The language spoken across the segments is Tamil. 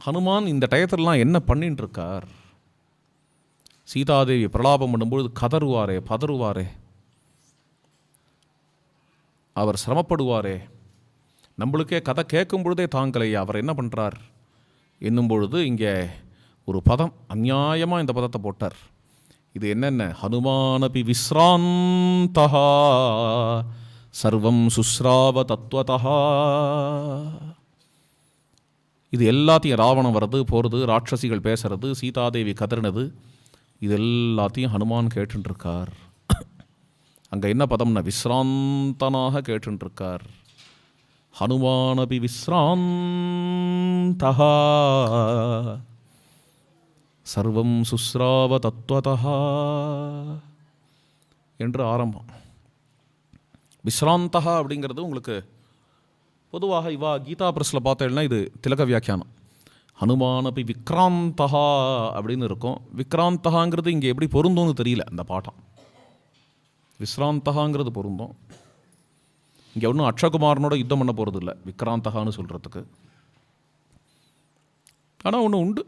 ஹனுமான் இந்த டயத்திலலாம் என்ன பண்ணிட்டு இருக்கார்? சீதாதேவி பிரலாபம் பண்ணும்பொழுது கதறுவாரே, பதறுவாரே, அவர் சிரமப்படுவாரே, நம்மளுக்கே கதை கேட்கும் பொழுதே தாங்கலையே, அவர் என்ன பண்ணுறார் என்னும் பொழுது இங்கே ஒரு பதம் அநியாயமாக இந்த பதத்தை போட்டார். இது என்னென்ன? ஹனுமானபி விஸ்ராந்தா சர்வம் சுஸ்ராவ தத்துவதா. இது எல்லாத்தையும் ராவணம் வர்றது போகிறது, ராட்சசிகள் பேசுறது, சீதாதேவி கதறினது, இது எல்லாத்தையும் ஹனுமான் கேட்டுருக்கார். அங்கே என்ன பதம்னா விஸ்ராந்தனாக கேட்டுருக்கார். ஹனுமானபி விஸ்ராந்தா சர்வம் சுஸ்ராவ தத்துவதா என்று ஆரம்பம். விஸ்ராந்தா அப்படிங்கிறது உங்களுக்கு பொதுவாக இவா கீதா பிரஸில் பார்த்தேன்னா இது திலக வியாக்கியானம். ஹனுமானபி விக்ராந்தா அப்படின்னு இருக்கும். விக்ராந்தகாங்கிறது இங்கே எப்படி பொருந்தோன்னு தெரியல அந்த பாட்டம். விஸ்ராந்தகாங்கிறது பொருந்தும். இங்கே ஒன்றும் அக்ஷகுமாரனோட யுத்தம் பண்ண போகிறது இல்லை விக்ராந்தகான்னு சொல்கிறதுக்கு. ஆனால் ஒன்று உண்டு,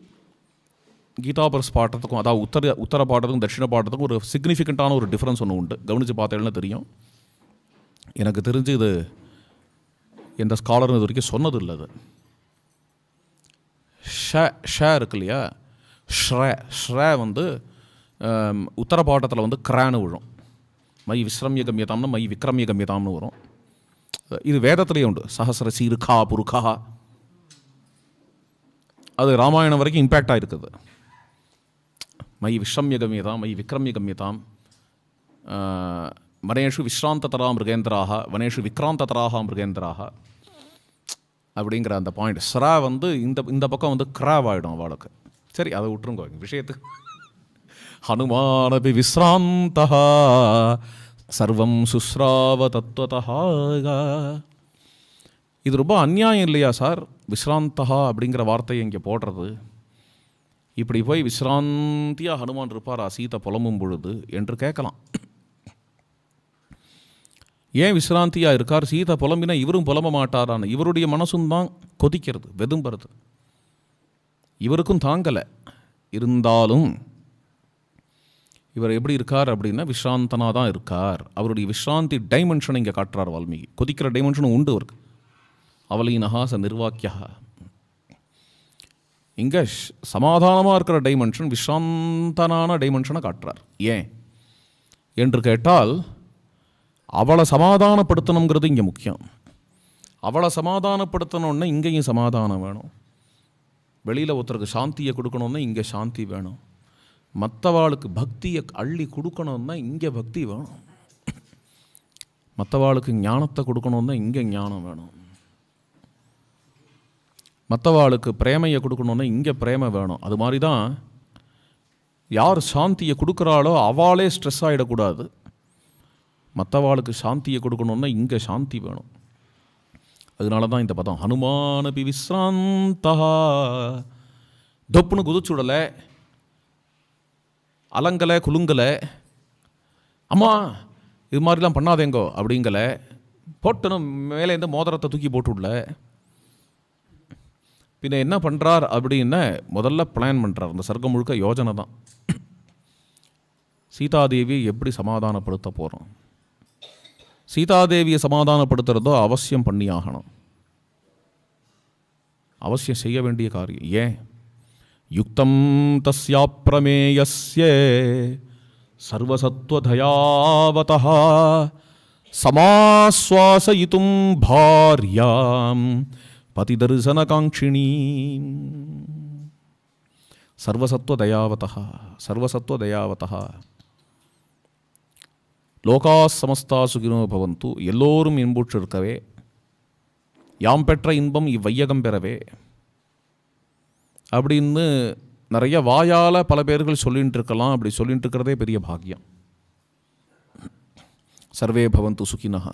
கீதா பிரஸ் பாட்டத்துக்கும் அதாவது உத்தர பாட்டத்துக்கும் தட்சிண பாட்டத்துக்கும் ஒரு சிக்னிஃபிகண்ட்டான ஒரு டிஃப்ரென்ஸ் ஒன்று உண்டு. கவனித்து பார்த்தேன்னா தெரியும். எனக்கு தெரிஞ்சு இது எந்த ஸ்காலரும் இது வரைக்கும் சொன்னது இல்லை. அது ஷ இருக்கு இல்லையா, ஷ்ர வந்து உத்தர பாட்டத்தில் வந்து கிரான்னு விழும். மை விஸ்ரமிய கம்யதாம்னா மை விக்ரமிய கம்யதாம்னு வரும். இது வேதத்திலேயே உண்டு. சஹசிர சீருக்கா புருக்கா, அது ராமாயணம் வரைக்கும் இம்பேக்ட் ஆகிருக்குது. மை விஸ்ரமிய கம்யதாம் மை விக்ரமிய கம்யதாம் வனேஷு விஸ்ராந்ததரா மிருகேந்திராக வனேஷு விக்ராந்ததராக மிருகேந்திராக அப்படிங்கிற அந்த பாயிண்ட். ஸ்ரா வந்து இந்த பக்கம் வந்து கிராவ் ஆகிடும் அவளுக்கு. சரி, அதை விட்டுருங்க விஷயத்துக்கு. ஹனுமானபி விஸ்ராந்தா சர்வம் சுஸ்ராவ தத்துவதா. இது ரொம்ப அநியாயம் இல்லையா சார்? விஸ்ராந்தா அப்படிங்கிற வார்த்தையை இங்கே போடுறது. இப்படி போய் விஸ்ராந்தியாக ஹனுமான் இருப்பாரா சீதை புலம்பும் பொழுது என்று கேட்கலாம். ஏன் விஸ்ராந்தியாக இருக்கார்? சீதை புலம்பினா இவரும் புலம்ப மாட்டாரான்னு இவருடைய மனசும் தான் கொதிக்கிறது, வெதும்புறது. இவருக்கும் தாங்கலை. இருந்தாலும் இவர் எப்படி இருக்கார் அப்படின்னா விஸ்ராந்தனாக தான் இருக்கார். அவருடைய விஸ்ராந்தி டைமென்ஷனை இங்கே காட்டுறார் வால்மீகி. கொதிக்கிற டைமென்ஷனும் உண்டு அவருக்கு. அவலீனஹா ச நிர்வாக்கியா. இங்கே சமாதானமாக இருக்கிற டைமென்ஷன் விஸ்ராந்தனான டைமென்ஷனை காட்டுறார். ஏன் என்று கேட்டால் அவளை சமாதானப்படுத்தணுங்கிறது இங்கே முக்கியம். அவளை சமாதானப்படுத்தணுன்னா இங்கேயும் சமாதானம் வேணும். வெளியில் ஒருத்தருக்கு சாந்தியை கொடுக்கணுன்னா இங்கே சாந்தி வேணும். மற்றவாளுக்கு பக்தியை அள்ளி கொடுக்கணுன்னா இங்கே பக்தி வேணும். மற்றவாளுக்கு ஞானத்தை கொடுக்கணுன்னா இங்கே ஞானம் வேணும். மற்றவாளுக்கு பிரேமையை கொடுக்கணுன்னா இங்கே பிரேமை வேணும். அது மாதிரி தான் யார் சாந்தியை கொடுக்குறாளோ அவளே ஸ்ட்ரெஸ் ஆகிடக்கூடாது. மற்றவாளுக்கு சாந்தியை கொடுக்கணுன்னா இங்கே சாந்தி வேணும். அதனால தான் இந்த பதம் ஹனுமானபி விஸ்ராந்தா. தொப்புன்னு குதிச்சுடலை, அலங்கலை, குலுங்கலை, அம்மா இது மாதிரிலாம் பண்ணாதேங்கோ அப்படிங்கலை, போட்டணும் மேலேருந்து மோதிரத்தை தூக்கி போட்டுவிடல. பின்ன என்ன பண்ணுறார் அப்படின்னா முதல்ல பிளான் பண்ணுறார். அந்த சர்க்கம் முழுக்க யோஜனை தான். சீதாதேவியை எப்படி சமாதானப்படுத்த போகிறோம்? சீதாதேவியை சமாதானப்படுத்துறதோ அவசியம் பண்ணியாகணும். அவசியம் செய்ய வேண்டிய காரியம். ஏன்? யுக்தம் தஸ்யா பிரமேயஸ்ய சர்வசத்வதயாவதः சமாஸ்வாசயிதும் பார்யாம் பதிதர்சனகாங்க்ஷிணீ. சர்வசத்வதயாவதः சர்வசத்வதயாவதः லோகா சமஸ்தா சுகினோ பவந்து. எல்லோரும் இன்புற்றிருக்கவே, யாம் பெற்ற இன்பம் இவ்வையகம் பெறவே அப்படின்னு நிறைய வாயால் பல பேர்கள் சொல்லிகிட்டு இருக்கலாம். அப்படி சொல்லிகிட்டு இருக்கிறதே பெரிய பாக்கியம். சர்வே பவந்து சுகினஹ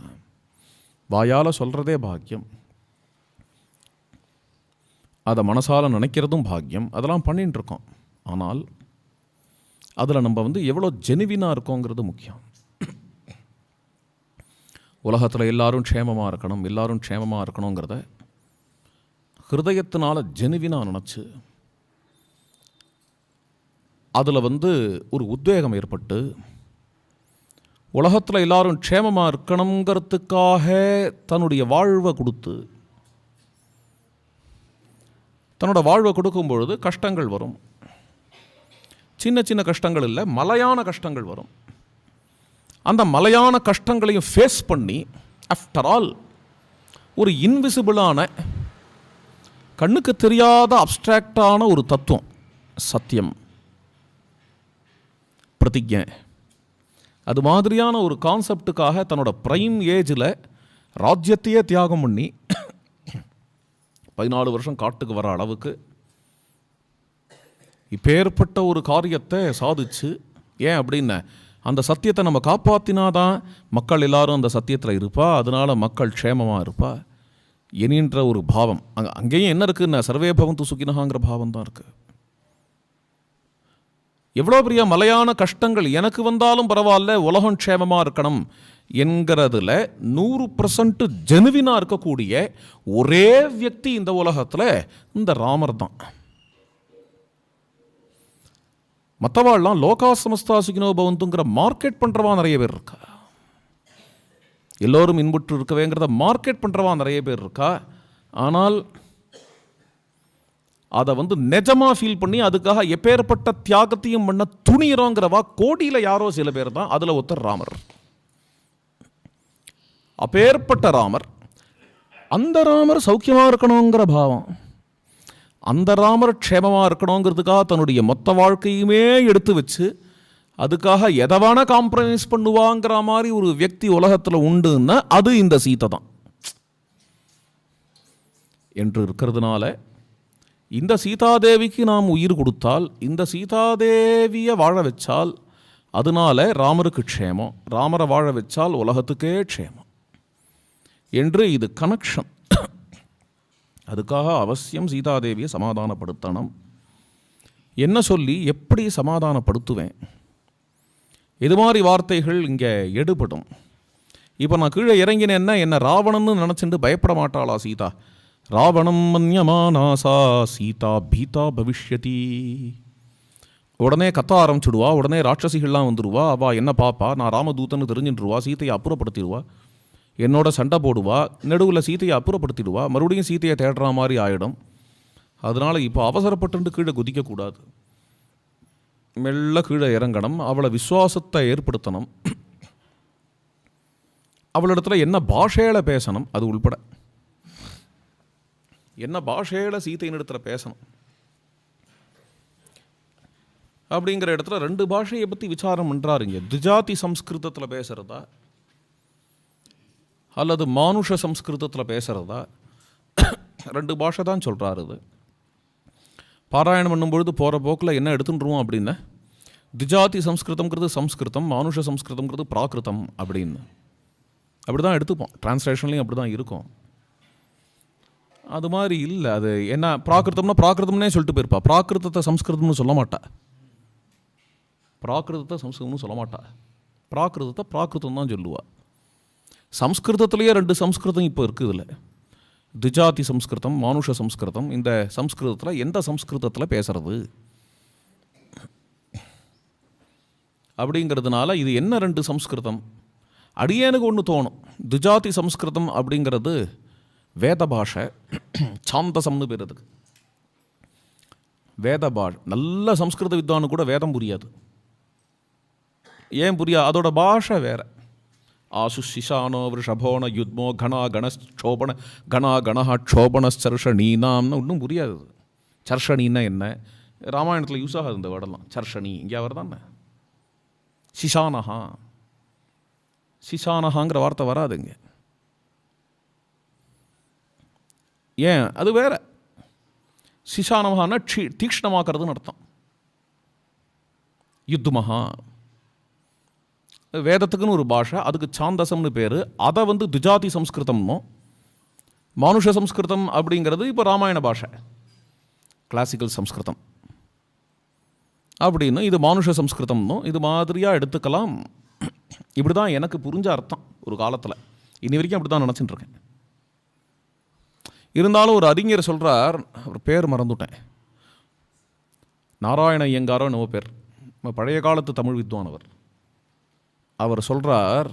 வாயால் சொல்கிறதே பாக்கியம். அதை மனசால் நினைக்கிறதும் பாக்கியம். அதெல்லாம் பண்ணிகிட்டு இருக்கோம். ஆனால் அதில் நம்ம வந்து எவ்வளோ ஜெனுவினாக இருக்கோங்கிறது முக்கியம். உலகத்தில் எல்லாரும் க்ஷேமமாக இருக்கணும், எல்லாரும் க்ஷேமமாக இருக்கணுங்கிறத ஹிருதயத்தினால ஜெனுவினாக நினச்சி அதில் ஒரு உத்வேகம் ஏற்பட்டு உலகத்தில் எல்லாரும் க்ஷேமமாக இருக்கணுங்கிறதுக்காக தன்னுடைய வாழ்வை கொடுத்து தன்னோட வாழ்வை கொடுக்கும் பொழுது கஷ்டங்கள் வரும். சின்ன சின்ன கஷ்டங்கள் இல்லை, மலையான கஷ்டங்கள் வரும். அந்த மலையான கஷ்டங்களையும் ஃபேஸ் பண்ணி ஆஃப்டர் ஆல் ஒரு இன்விசிபிளான கண்ணுக்கு தெரியாத அப்ஸ்ட்ராக்டான ஒரு தத்துவம் சத்தியம், பிரதிஜை, அது மாதிரியான ஒரு கான்செப்டுக்காக தன்னோட பிரைம் ஏஜில் ராஜ்யத்தையே தியாகம் பண்ணி 14 வருஷம் காட்டுக்கு வர அளவுக்கு இப்பேற்பட்ட ஒரு காரியத்தை சாதிச்சு, ஏன் அப்படின்னா அந்த சத்தியத்தை நம்ம காப்பாற்றினாதான் மக்கள் எல்லாரும் அந்த சத்தியத்தில் இருப்பா, அதனால மக்கள் க்ஷேமமாக இருப்பா என்கின்ற ஒரு பாவம். அங்கேயும் என்ன இருக்குன்னா சர்வே பவந்து சுகினஹாங்கிற பாவம் தான் இருக்குது. எவ்வளோ பெரிய மலையான கஷ்டங்கள் எனக்கு வந்தாலும் பரவாயில்ல, உலகம் க்ஷேமமாக இருக்கணும் என்கிறதுல 100% ஜெனுவினாக இருக்கக்கூடிய ஒரே வியக்தி இந்த உலகத்தில் இந்த ராமர் தான். மற்றவாள்லாம் லோகா சமஸ்தா சுகினோ பவந்துங்கிற மார்க்கெட் பண்ணுறவா நிறைய பேர் இருக்கா, எல்லோரும் இன்புற்று இருக்கவேங்கிறத மார்க்கெட் பண்ணுறவா நிறைய பேர் இருக்கா. ஆனால் அதை நிஜமாக ஃபீல் பண்ணி அதுக்காக எப்பேற்பட்ட தியாகத்தையும் பண்ண துணிகிறோங்கிறவா கோடியில் யாரோ சில பேர் தான். அதில் ஒருத்தர் ராமர். அப்பேற்பட்ட ராமர், அந்த ராமர் சௌக்கியமாக இருக்கணுங்கிற பாவம், அந்த ராமர் க்ஷேமமாக இருக்கணுங்கிறதுக்காக தன்னுடைய மொத்த வாழ்க்கையுமே எடுத்து வச்சு அதுக்காக எதவான காம்ப்ரமைஸ் பண்ணுவாங்கிற மாதிரி ஒரு வியக்தி உலகத்தில் உண்டுன்னா அது இந்த சீதை தான் என்று இருக்கிறதுனால, இந்த சீதாதேவிக்கு நாம் உயிர் கொடுத்தால், இந்த சீதாதேவியை வாழ வச்சால் அதனால ராமருக்கு க்ஷேமம், ராமரை வாழ வச்சால் உலகத்துக்கே க்ஷேமம் என்று இது கனெக்ஷன். அதுக்காக அவசியம் சீதாதேவியை சமாதானப்படுத்தணும். என்ன சொல்லி எப்படி சமாதானப்படுத்துவேன்? இது மாதிரி வார்த்தைகள் இங்கே எடுபடும். இப்போ நான் கீழே இறங்கினேன்னா என்ன ராவணன்னு நினச்சிட்டு பயப்பட மாட்டாளா சீதா? ராவணம் மன்யமானாசா சீதா பீதா பவிஷ்யதி. உடனே கத்த ஆரம்பிச்சுடுவா, உடனே ராட்சசிகள்லாம் வந்துடுவா, அவள் என்ன பாப்பா, நான் ராமதூதன்னு தெரிஞ்சுட்டுருவா, சீத்தையை அப்புறப்படுத்திடுவா, என்னோட சண்டை போடுவா, நடுவில் சீத்தையை அப்புறப்படுத்திடுவா, மறுபடியும் சீத்தையை தேடுற மாதிரி ஆகிடும். அதனால் இப்போ அவசரப்பட்டு கீழே குதிக்கக்கூடாது, மெல்ல கீழே இறங்கணும், அவளை விசுவாசத்தை ஏற்படுத்தணும், அவளிடத்துல என்ன பாஷையில் பேசணும் அது உள்பட, என்ன பாஷையில் சீத்தையின் இடத்துல பேசணும் அப்படிங்கிற இடத்துல 2 பாஷையை பற்றி விசாரம் பண்ணுறாருங்க. துஜாதி சம்ஸ்கிருதத்தில் பேசுகிறதா அல்லது மானுஷ சம்ஸ்கிருதத்தில் பேசுகிறதா, 2 பாஷை தான் சொல்கிறாரு. இது பாராயணம் பண்ணும்பொழுது போகிற போக்கில் என்ன எடுத்துட்டுருவோம் அப்படின்னா, துஜாதி சம்ஸ்கிருதம்ங்கிறது சம்ஸ்கிருதம், மானுஷ சம்ஸ்கிருதம்ங்கிறது பிராகிருதம் அப்படின்னு அப்படி தான் எடுத்துப்போம். டிரான்ஸ்லேஷன்லேயும் அப்படி தான் இருக்கும். அது மாதிரி இல்லை. அது என்ன பிராகிருதம்னா பிராகிருதம்னே சொல்லிட்டு போயிருப்பா, பிராகிருதத்தை சம்ஸ்கிருதம்னு சொல்ல மாட்டா, பிராகிருதத்தை சம்ஸ்கிருதம்னு சொல்ல மாட்டா, பிராகிருதத்தை பிராகிருதம் தான் சொல்லுவா. சம்ஸ்கிருதத்துலேயே 2 சம்ஸ்கிருதம் இப்போ இருக்குது. இதில் துஜாதி சம்ஸ்கிருதம், மானுஷ சம்ஸ்கிருதம். இந்த சம்ஸ்கிருதத்தில் எந்த சம்ஸ்கிருதத்தில் பேசுறது அப்படிங்கிறதுனால இது என்ன 2 சம்ஸ்கிருதம் அடியேனுக்கு ஒன்று தோணும். துஜாதி சம்ஸ்கிருதம் அப்படிங்கிறது வேத பாஷை, சாந்தசம்னு பேர் அதுக்கு. வேத பாஷை. நல்ல சம்ஸ்கிருத வித்வானு கூட வேதம் புரியாது. ஏன் புரியாது? அதோட பாஷை வேற. ஆசுஷிஷானோ விஷபோன யுத்மோ கணா கணோபண கணா கணஹா க்ஷோபணச்சர்ஷணீனாம்னு ஒன்றும் புரியாது. சர்ஷணின்னா என்ன? ராமாயணத்தில் யூஸ் ஆகாது இந்த வேர்டெல்லாம். சர்ஷணி இங்கே அவர் தானே. சிஷானஹா, சிஷானஹாங்கிற வார்த்தை வராதுங்க. ஏன்? அது வேற. சிஷானமஹான்னா தீக்ஷ்ணமாக்கிறதுன்னு அர்த்தம். யுத்துமஹா வேதத்துக்குன்னு ஒரு பாஷை, அதுக்கு சாந்தசம்னு பேர். அதை துஜாதி சம்ஸ்கிருதம்னோ, மானுஷ சம்ஸ்கிருதம் அப்படிங்கிறது இப்போ ராமாயண பாஷை, கிளாசிக்கல் சம்ஸ்கிருதம் அப்படின்னு. இது மானுஷ சம்ஸ்கிருதம்னோ இது மாதிரியாக எடுத்துக்கலாம். இப்படி தான் எனக்கு புரிஞ்ச அர்த்தம் ஒரு காலத்தில். இன்னி வரைக்கும் அப்படி தான் நினச்சிட்டு இருக்கேன். இருந்தாலும் ஒரு அறிஞர் சொல்கிறார், அவர் பேர் மறந்துட்டேன், நாராயண ஐயங்காரோ நம்ம பேர், நம்ம பழைய காலத்து தமிழ் வித்வானவர். அவர் சொல்கிறார்,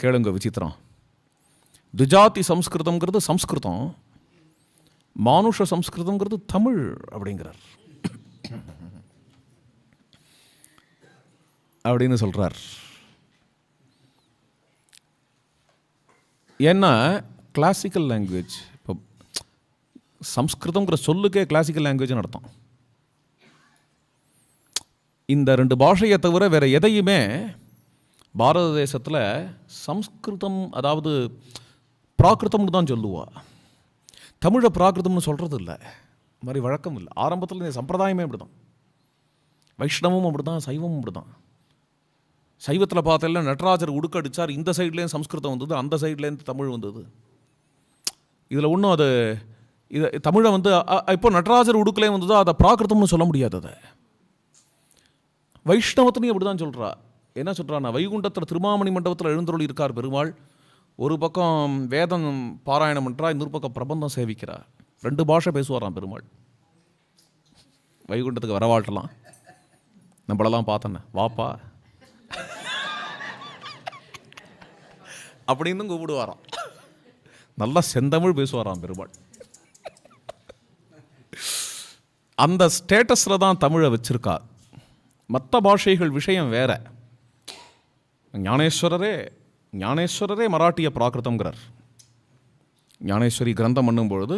கேளுங்க விசித்திரம், துஜாதி சம்ஸ்கிருதம்ங்கிறது சம்ஸ்கிருதம், மானுஷ சம்ஸ்கிருதம்ங்கிறது தமிழ் அப்படிங்கிறார். அப்படின்னு சொல்கிறார். ஏன்னா கிளாசிக்கல் லாங்குவேஜ், இப்போ சம்ஸ்கிருதங்கிற சொல்லுக்கே கிளாசிக்கல் லாங்குவேஜ்னு அர்த்தம். இந்த 2 பாஷையை தவிர வேறு எதையுமே பாரத தேசத்தில் சம்ஸ்கிருதம், அதாவது பிராகிருதம்னு தான் சொல்லுவா. தமிழை பிராகிருதம்னு சொல்கிறது இல்லை, மாதிரி வழக்கம் இல்லை. ஆரம்பத்தில் இந்த சம்பிரதாயமே அப்படி தான், வைஷ்ணவமும் அப்படி தான், சைவமும் அப்படி தான். சைவத்தில் பார்த்தா நடராஜர் உடுக்கடிச்சார், இந்த சைட்லேயும் சம்ஸ்கிருதம் வந்தது, அந்த சைட்லேருந்து தமிழ் வந்தது. இதில் ஒன்றும் அது இதை தமிழை வந்து இப்போ நடராஜர் உடுக்கலையும் வந்ததோ அதை பிராகிருதம்னு சொல்ல முடியாது. அதை வைஷ்ணவத்திலையும் அப்படி தான் சொல்கிறா. என்ன சொல்கிறான்னா, வைகுண்டத்தில் திருமாமணி மண்டபத்தில் எழுந்தருளி இருக்கார் பெருமாள். ஒரு பக்கம் வேதம் பாராயணம் பண்ணுறா, இன்னொரு பக்கம் பிரபந்தம் சேவிக்கிறா. 2 பாஷை பேசுவாராம் பெருமாள். வைகுண்டத்துக்கு வரவாட்டலாம், நம்மளெல்லாம் பார்த்தேன்ன வாப்பா அப்படின்னு கூப்பிடுவாராம். நல்லா செந்தமிழ் பேசுவாராம் பெருமாள். அந்த ஸ்டேட்டஸில் தான் தமிழை வச்சிருக்கா. மற்ற பாஷைகள் விஷயம் வேற. ஞானேஸ்வரரே மராட்டிய பிராகிருதம்ங்கிறார். ஞானேஸ்வரி கிரந்தம் பண்ணும்பொழுது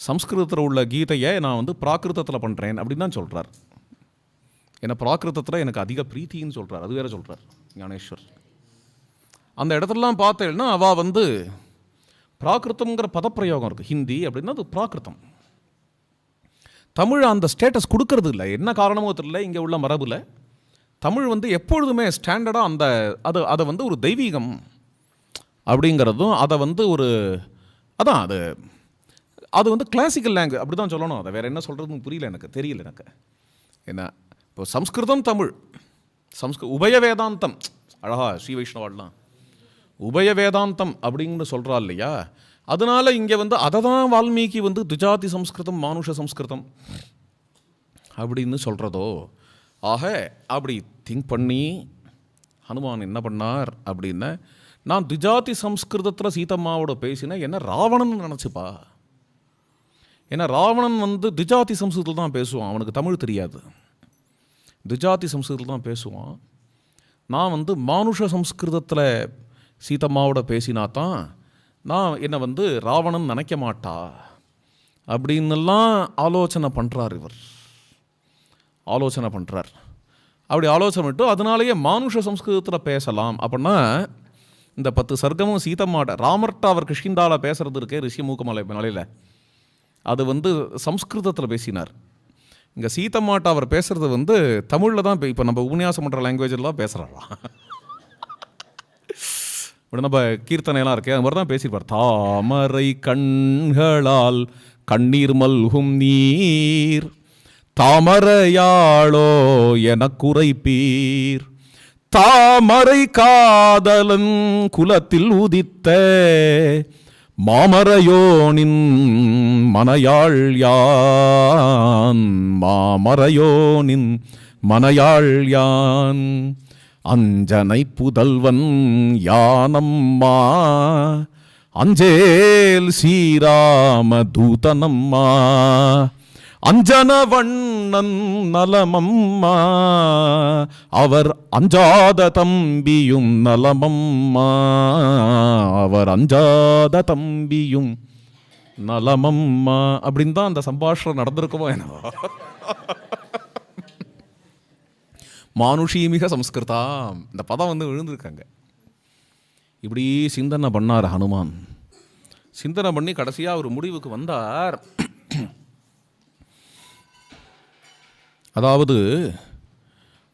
சம்ஸ்கிருதத்தில் உள்ள கீதையை நான் வந்து பிராகிருதத்தில் பண்ணுறேன் அப்படின்னு தான் சொல்கிறார். ஏன்னா பிராகிருதத்தில் எனக்கு அதிக பிரீத்தின்னு சொல்கிறார், அது வேற சொல்கிறார் ஞானேஸ்வர். அந்த இடத்துலலாம் பார்த்தேன்னா அவள் வந்து பிராகிருதம்ங்கிற பதப்பிரயோகம் இருக்குது. ஹிந்தி அப்படின்னா அது பிராகிருதம். தமிழ் அந்த ஸ்டேட்டஸ் கொடுக்கறது இல்லை, என்ன காரணமோ தெரியல. இங்கே உள்ள மரபில் தமிழ் வந்து எப்பொழுதுமே ஸ்டாண்டர்டாக அந்த அதை வந்து ஒரு தெய்வீகம் அப்படிங்கிறதும், அதை வந்து ஒரு அதான் அது வந்து கிளாசிக்கல் லாங்குவேஜ் அப்படி தான் சொல்லணும். அதை வேறு என்ன சொல்கிறதுன்னு புரியல, எனக்கு தெரியல. எனக்கு என்ன இப்போ சம்ஸ்கிருதம் தமிழ் உபய வேதாந்தம், அழகா ஸ்ரீ வைஷ்ணவாலாம் உபய வேதாந்தம் அப்படின்னு சொல்கிறா இல்லையா. அதனால் இங்கே வந்து அதை தான் வால்மீகி வந்து துஜாதி சம்ஸ்கிருதம் மானுஷ சம்ஸ்கிருதம் அப்படின்னு சொல்கிறதோ. ஆக அப்படி திங்க் பண்ணி ஹனுமான் என்ன பண்ணார் அப்படின்னா, நான் துஜாதி சம்ஸ்கிருதத்தில் சீதம்மாவோட பேசினேன், என்ன ராவணன் நினச்சிப்பா. ஏன்னா ராவணன் வந்து துஜாதி சம்ஸ்கிருதத்தில் தான் பேசுவான், அவனுக்கு தமிழ் தெரியாது, துஜாதி சம்ஸ்கிருதத்தில் தான் பேசுவான். நான் வந்து மானுஷ சம்ஸ்கிருதத்தில் சீதம்மாவோட பேசினா தான் நான் என்னை வந்து ராவணன் நினைக்க மாட்டா அப்படின்னுலாம் ஆலோசனை பண்ணுறார். இவர் ஆலோசனை பண்ணுறார். அப்படி ஆலோசனை விட்டு அதனாலேயே மானுஷ சம்ஸ்கிருதத்தில் பேசலாம் அப்படின்னா இந்த 10 சர்க்கமும் சீதம்மாட்ட ராமர்கிட்ட அவர் கிருஷ்ணாவில் பேசுகிறது இருக்கே ரிஷிமூக்க மலையில், அது வந்து சம்ஸ்கிருதத்தில் பேசினார். இங்கே சீதம்மாட்ட அவர் பேசுகிறது வந்து தமிழில் தான். இப்போ நம்ம உபன்யாசம் பண்ணுற லாங்குவேஜில் தான் பேசுகிறாராம். இப்படி நம்ம கீர்த்தனையெல்லாம் இருக்கே, அது மாதிரி தான் பேசியிருப்பார். தாமரை கண்களால் கண்ணீர் மல்கும் நீர் தாமரையாளோ என குறைப்பீர், தாமரை காதலன் குலத்தில் உதித்த மாமரையோனின் மனையாள் யான், மாமரையோனின் மனையாள் யான், அஞ்சனை புதல்வன் யானம்மா, அஞ்சேல் ஸ்ரீராம தூதனம்மா, அஞ்சன வண்ணன் நலமம்மா, அவர் அஞ்சாத தம்பியும் நலமம்மா, அவர் அஞ்சாத தம்பியும் நலமம்மா அப்படின்னு தான் அந்த சம்பாஷணம் நடந்திருக்குமோ என்னவோ. மானுஷீமிக சம்ஸ்கிருதா இந்த பதம் வந்து விழுந்திருக்காங்க. இப்படி சிந்தனை பண்ணார் ஹனுமான். சிந்தனை பண்ணி கடைசியாக ஒரு முடிவுக்கு வந்தார். அதாவது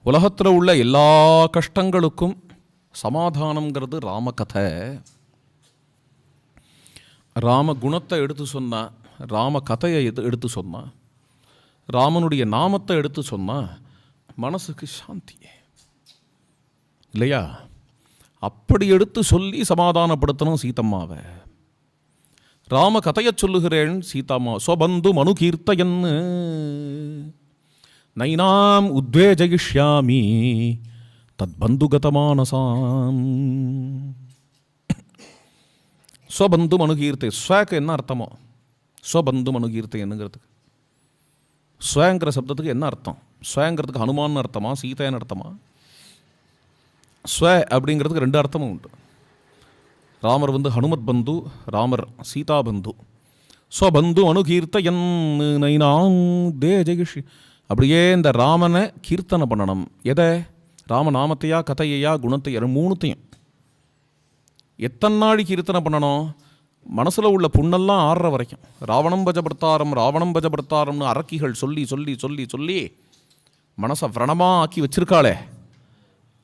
உலகத்தில் உள்ள எல்லா கஷ்டங்களுக்கும் சமாதானங்கிறது ராமகதை. ராம குணத்தை எடுத்து சொன்னா, ராம கதையை எடுத்து சொன்னா, ராமனுடைய நாமத்தை எடுத்து சொன்னா மனசுக்கு சாந்தி இல்லையா? அப்படி எடுத்து சொல்லி சமாதானப்படுத்தணும் சீதம்மாவை. ராம கதையச் சொல்லுகிறேன் சீதாமா. ஸ்வபந்து மனு கீர்த்தயன் நைனாம் உத்வேஜயிஷ்யாமி தத் பந்துகதமானசாம். ஸ்வபந்து மனுகீர்த்தை, ஸ்வக்கு என்ன அர்த்தமோ ஸ்வபந்து மனுகீர்த்தை என்னங்கிறதுக்கு, ஸ்வங்கிற சப்தத்துக்கு என்ன அர்த்தம்? ஸ்வங்கிறதுக்கு ஹனுமான் அர்த்தமா, சீதைன்னு அர்த்தமா? ஸ்வ அப்படிங்கிறதுக்கு ரெண்டு அர்த்தமும் உண்டு. ராமர் ஹனுமத் பந்து, ராமர் சீதா பந்து. ஸ்வபந்து அனுகீர்த்தயன் நைனாம் தே ஜெகிஷ். அப்படியே இந்த ராமனை கீர்த்தனை பண்ணணும். எதை? ராமநாமத்தையா, கதையையா, குணத்தையா, மூணுத்தையும். எத்தனை நாள் கீர்த்தனை பண்ணணும்? மனசில் உள்ள புண்ணெல்லாம் ஆடுற வரைக்கும். ராவணம் பஜபர்த்தாரம், ராவணம் பஜபர்த்தாரம்னு அரக்கிகள் சொல்லி சொல்லி சொல்லி சொல்லி மனசை விரணமாக ஆக்கி வச்சிருக்காளே,